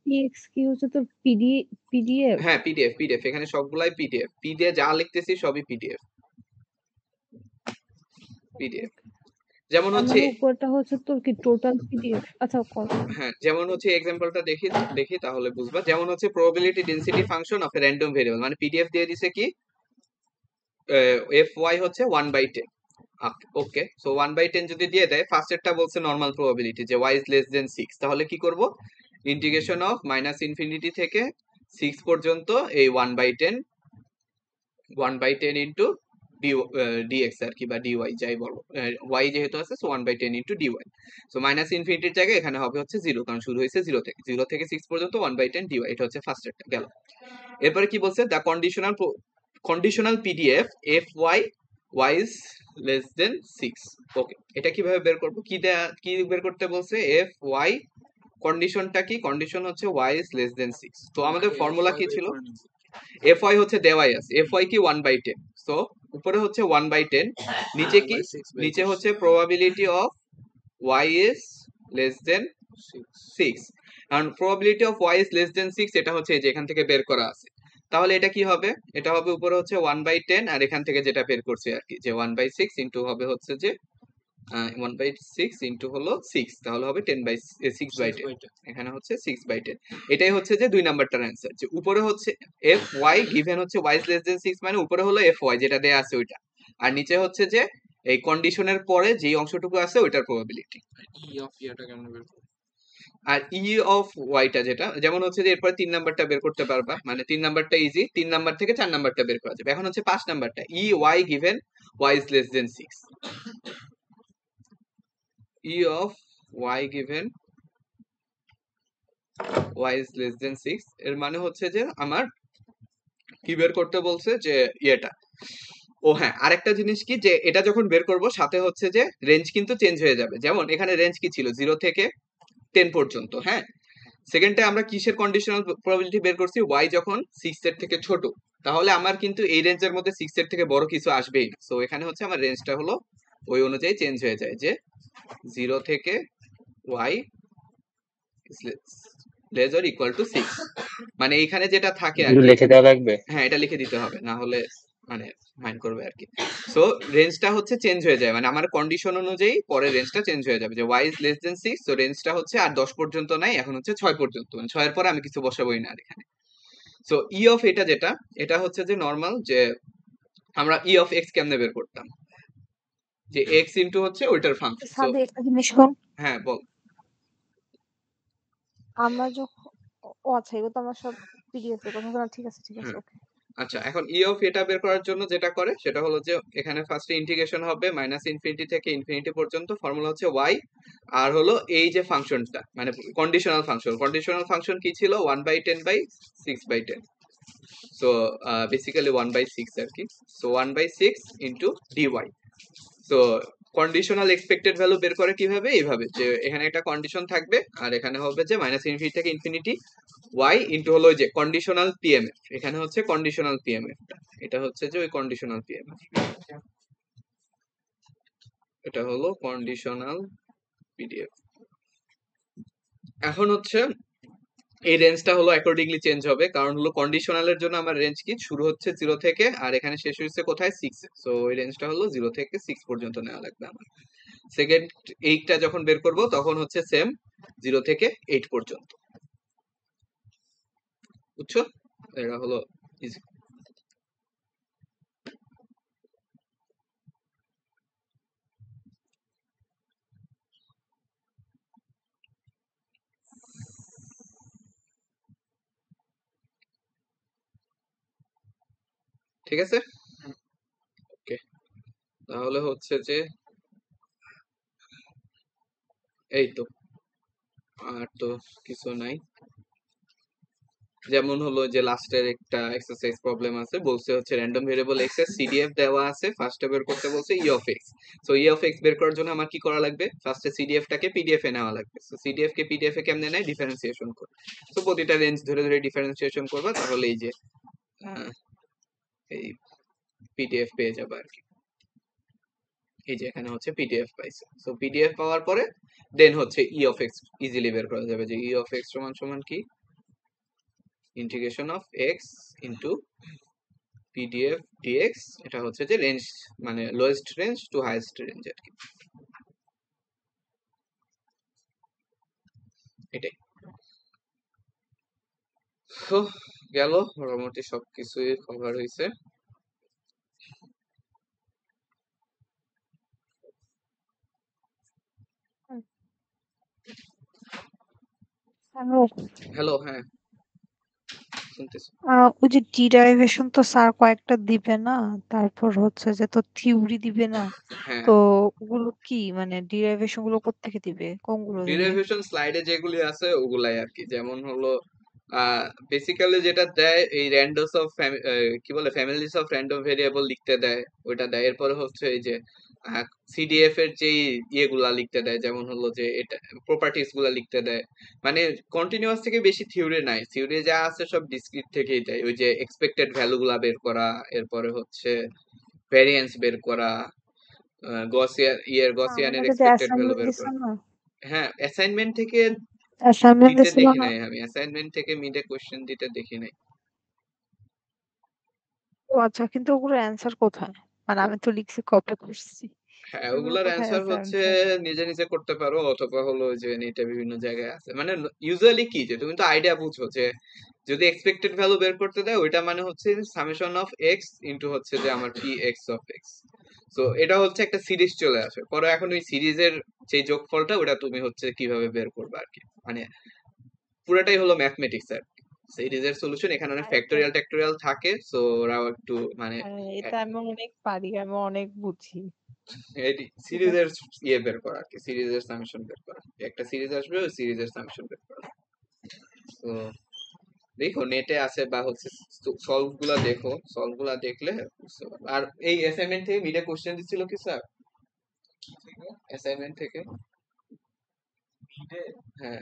পিএক্স কি হচ্ছে তোর পিডিএফ? হ্যাঁ পিডিএফ এখানে সবগুলাই পিডিএফ, পি দিয়ে যা লিখতেছি সবই পিডিএফ। যেমন হচ্ছে মানে উপরটা হচ্ছে তোর কি টোটাল পিডিএফ? আচ্ছা কর। হ্যাঁ যেমন হচ্ছে এক্সাম্পলটা দেখি তাহলে বুঝবা। যেমন হচ্ছে probability density function of A random variable, মানে পিডিএফ দিয়ে দিছে কি এফ ওয়াই হচ্ছে 1/10। ওকে, সো 1/10 যদি দিয়ে দেয়, ফার্স্ট এরটা বলছে নর্মাল প্রবাবিলিটি যে y is less than 6, তাহলে কি করব, ইন্টিগ্রেশন অফ -ইনফিনিটি থেকে 6 পর্যন্ত এই 1/10 ইনটু dx আর কি, বা dy যাই বলো, y যেহেতু আছে so 1/10 into dy। So minus ইনফিনিটির জায়গায় এখানে হবে হচ্ছে 0, কারণ শুরু হয়েছে 0 থেকে 6 পর্যন্ত 1/10 dy। এটা হচ্ছে ফার্স্ট একটা গেল। এরপরে কি বলছে, the conditional PDF f y is less than 6। Okay, এটা কিভাবে বের করব, কি বের করতে বলছে, এফ ওয়াই কন্ডিশনটা কি, কন্ডিশন হচ্ছে y is less than 6। তো আমাদের ফর্মুলা কি ছিল, এফ ওয়াই হচ্ছে দেওয়াই আছে, এফ ওয়াই কি 1/10, সো উপরে হচ্ছে 1/10, নিচে কি, নিচে হচ্ছে probability of y is less than 6, কারণ probability of y is less than 6 এটা হচ্ছে এই যে এখান থেকে বের করা আছে। তাহলে এটা কি হবে, এটা হবে উপরে হচ্ছে 1/10 আর এখান থেকে যেটা বের করছে আর কি, যে 1/6 ইনটু হবে হচ্ছে যে 1/6 ইনটু হলো 6, তাহলে হবে 6/10, এখানে হচ্ছে 6/10। এটাই হচ্ছে যে 2 নাম্বারটার অ্যান্সার, যে উপরে হচ্ছে এফ ওয়াই গিভেন হচ্ছে y is less than 6, মানে উপরে হলো এফ ওয়াই যেটা দেয়া আছে ওইটা, আর নিচে হচ্ছে যে এই কন্ডিশনের পরে যেই অংশটুকু আছে ওইটার প্রবাবিলিটি। ই অফ ইয়াটা কেমন বের করব? আর ই অফ ওয়াইটা যেটা, যেমন হচ্ছে যে এরপরে 3 নাম্বারটা বের করতে পারবা, মানে 3 নাম্বারটা ইজি, 3 নাম্বার থেকে 4 নাম্বারটা বের করা যাবে। এখন হচ্ছে 5 নাম্বারটা, e y given y is less than 6, e of y given y is less than 6 এর মানে হচ্ছে যে আমার কি বের করতে বলছে, যে ইয়েটা, ও হ্যাঁ আরেকটা জিনিস কি, যে এটা যখন বের করব সাথে হচ্ছে যে রেঞ্জ কিন্তু চেঞ্জ হয়ে যাবে। যেমন এখানে রেঞ্জ কি ছিল, 0 থেকে 10 পর্যন্ত। হ্যাঁ, সেকেন্ডে আমরা কিসের কন্ডিশনাল প্রবাবিলিটি বের করছি, y যখন 6 এর থেকে ছোট, তাহলে আমার কিন্তু এই রেঞ্জের মধ্যে 6 এর থেকে বড় কিছু আসবেই না। সো এখানে হচ্ছে আমার রেঞ্জটা হলো ওই অনুযায়ী চেঞ্জ হয়ে যায়, যে 0 থেকে y less or equal to 6, মানে এখানে যেটা থাকে আর একটু কি, লিখে দেওয়া লাগবে। হ্যাঁ এটা লিখে দিতে হবে, না হলে মানে মাইন্ড করবে আর কি। সো রেঞ্জটা হচ্ছে চেঞ্জ হয়ে যায়, মানে আমার কন্ডিশন অনুযায়ী পরে রেঞ্জটা চেঞ্জ হয়ে যাবে, যে y is less than 6, so রেঞ্জটা হচ্ছে আর 10 পর্যন্ত নাই, এখন হচ্ছে 6 পর্যন্ত, মানে 6 এর পরে আমি কিছু বসাবোই না আর এখানে। সো ই অফ এটা যেটা, এটা হচ্ছে যে নর্মাল, যে আমরা ই অফ এক্স কেমনে বের করতাম, যে এক্স ইনটু হচ্ছে ওইটার ফাংশন। সো সাদিক একটা জিনিস কর, হ্যাঁ বল। আমরা যখন আচ্ছা এগুলো তো আমরা সব পিডিএফ এর কথা বলা, ঠিক আছে হ্যাঁ ওকে। আচ্ছা, এখন ই অফ এটা বের করার জন্য যেটা করে সেটা হলো যে এখানে ফার্স্টে ইন্টিগ্রেশন হবে -ইনফিনিটি থেকে ইনফিনিটি পর্যন্ত, ফর্মুলা হচ্ছে y, আর হলো এই যে ফাংশনটা মানে কন্ডিশনাল ফাংশন কি ছিল, 1/10/6/10, সো বেসিক্যালি 1/6 আর কি, so 1/6 into dy। So conditional expected value বের করে কিভাবে, এইভাবে, যে এখানে একটা কন্ডিশন থাকবে আর এখানে হবে যে -ইনফিনিটি থেকে ইনফিনিটি y ইনটু হলো যে কন্ডিশনাল পিএমএফ, এখানে হচ্ছে কন্ডিশনাল পিএমএফ, এটা হচ্ছে যে ওই কন্ডিশনাল পিএমএফ। এটা হলো কন্ডিশনাল পিডিএফ। এখন হচ্ছে এই রেঞ্জটা হলো অ্যাকর্ডিংলি চেঞ্জ হবে, কারণ হলো কন্ডিশনালের জন্য আমার রেঞ্জ কি শুরু হচ্ছে 0 থেকে আর এখানে শেষ হচ্ছে কোথায় 6 এ। সো এই রেঞ্জটা হলো 0 থেকে 6 পর্যন্ত নেওয়া লাগবে আমার। সেকেন্ড এইটটা যখন বের করব তখন হচ্ছে সেম 0 থেকে 8 পর্যন্ত। বুঝছো? এটা হলো ইজি। ঠিক আছে, ওকে। তাহলে হচ্ছে যে এই তো, আর তো কিছু নাই। যেমন হলো যে লাস্টের একটা এক্সারসাইজ প্রবলেম আছে, বলছে হচ্ছে র্যান্ডম ভেরিয়েবল এক্স এর সিডিএফ দেওয়া আছে, ফার্স্টে বের করতে বলছে ই of x. So E of x বের করার জন্য আমার কি করা লাগবে, ফার্স্টে সিডিএফ টাকে পিডিএফ এ নেওয়া লাগবে। সো সিডিএফ কে পিডিএফ এ কেমনে নেয়, ডিফারেন্সিয়েশন করে। সো প্রতিটা রেঞ্জ ধরে ধরে ডিফারেন্সিয়েশন করবা, তাহলে এই যে এই পিডিএফ পেয়ে যাবে আর কি। এই যে এখানে হচ্ছে পিডিএফ পাইছে। সো পিডিএফ পাওয়ার পরে দেন হচ্ছে ই অফ এক্স ইজিলি বের করা যাবে, যে ই অফ এক্স সমান সমান কি, integration of X into PDF dx. এটা হচ্ছে যে রেঞ্জ, মানে lowest range to highest range আর কি, এটাই। তো গেল, মোটামুটি সবকিছুই কভার হয়েছে। হ্যালো, হ্যালো, হ্যাঁ শুনতেছি। ওই যে ডিরাইভেশন তো স্যার কয়েকটা দিবে না, তারপর হচ্ছে যে তো থিওরি দিবে না, হ্যাঁ, তো ওগুলো কি মানে ডিরাইভেশন গুলো কোত্থেকে দিবে, কোনগুলো দিবে? ডেরিভেশন স্লাইডে যেগুলি আছে ওগুলাই আর কি। যেমন হলো বেসিক্যালি যেটা দেয়, এই র্যান্ডমস অফ কি বলে ফ্যামিলিস অফ র্যান্ডম ভেরিয়েবল লিখতে দেয়, ওইটা দেয়। এরপরে হচ্ছে এই যে সিডিএফ এর যে ইয়েগুলা লিখতে দেয়, যেমন হলো যে এটা প্রপার্টিস গুলা লিখতে দেয়। মানে কন্টিনিউয়াস থেকে বেশি থিওরি নাই, থিওরি যা আছে সব ডিসক্রিট থেকেই দেয়। ওই যে এক্সপেক্টেড ভ্যালু গুলা বের করা, এরপরে হচ্ছে ভ্যারিয়েন্স বের করা, গসিয়ানের আমাদের যে এক্সপেক্টেড ভ্যালু অ্যাসাইনমেন্ট বের দিছিল করা। না, হ্যাঁ, অ্যাসাইনমেন্ট থেকে অ্যাসাইনমেন্ট দিতে দিছিল দেখি না। নাই আমি, অ্যাসাইনমেন্ট থেকে মিডে কোশ্চেন দিতে দেখি নাই। ও আচ্ছা, কিন্তু ওগুলো অ্যান্সার কোথায়? মানে আমি তো লিখছি, কপি করছি, হ্যাঁ, এগুলো ওগুলার কোথায় অ্যান্সার আছে হচ্ছে অ্যান্সার? নিজে নিজে করতে পারো, অথবা হলো যে নেটে বিভিন্ন জায়গায় আছে। মানে ইউজুয়ালি কি, যে তুমি তো আইডিয়া বুঝো যে যদি এক্সপেক্টেড ভ্যালু বের করতে দেয়, ওইটা মানে হচ্ছে সামেশন অফ এক্স ইনটু হচ্ছে যে আমার P x of x. So এটা হচ্ছে একটা সিরিজ চলে আসে পরে, এখন ওই সিরিজের যে যোগফলটা ওটা তুমি হচ্ছে কিভাবে বের করবে আর কি। মানে পুরোটাই হলো ম্যাথমেটিক্স আর কি। সিরিজের সলিউশন এখানে অনেক আর এটা, ফ্যাক্টোরিয়াল ট্যাক্টোরিয়াল থাকে, সো ওরাও একটু মানে এটা আমি অনেক পারি, আমি অনেক বুঝি। ঠিক সিরিজের আছে, ইয়ে বের করা আর কি, সিরিজের সামেশন বের করা। একটা সিরিজ আসবে, ওই সিরিজের সামেশন বের করা। তো দেখো নেটে আছে বা হচ্ছে সলভ গুলা দেখো, সলভ গুলা দেখলে বুঝতে পারবে। আর এই অ্যাসাইনমেন্ট থেকে মিডে কোশ্চেন দিছিল কি স্যার, অ্যাসাইনমেন্ট থেকে? মিডে হ্যাঁ,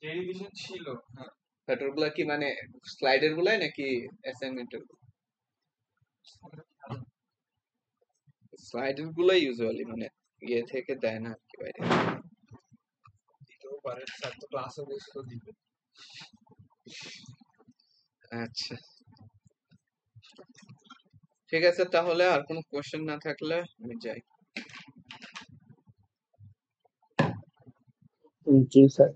ডেরিভেশন ছিল। হ্যাঁ, ফ্যাক্টর গুলা কি মানে স্লাইডের গুলাই নাকি অ্যাসাইনমেন্টের? স্লাইডের গুলাই ইউজুয়ালি মানে ইয়ে থেকে দেয় না আর কি, বাইরে। দিতেও পারে, স্যার তো ক্লাসে বসে দিবে। আচ্ছা, ঠিক আছে, তাহলে আর কোনো কোশ্চেন না থাকলে আমি যাই। জি স্যার।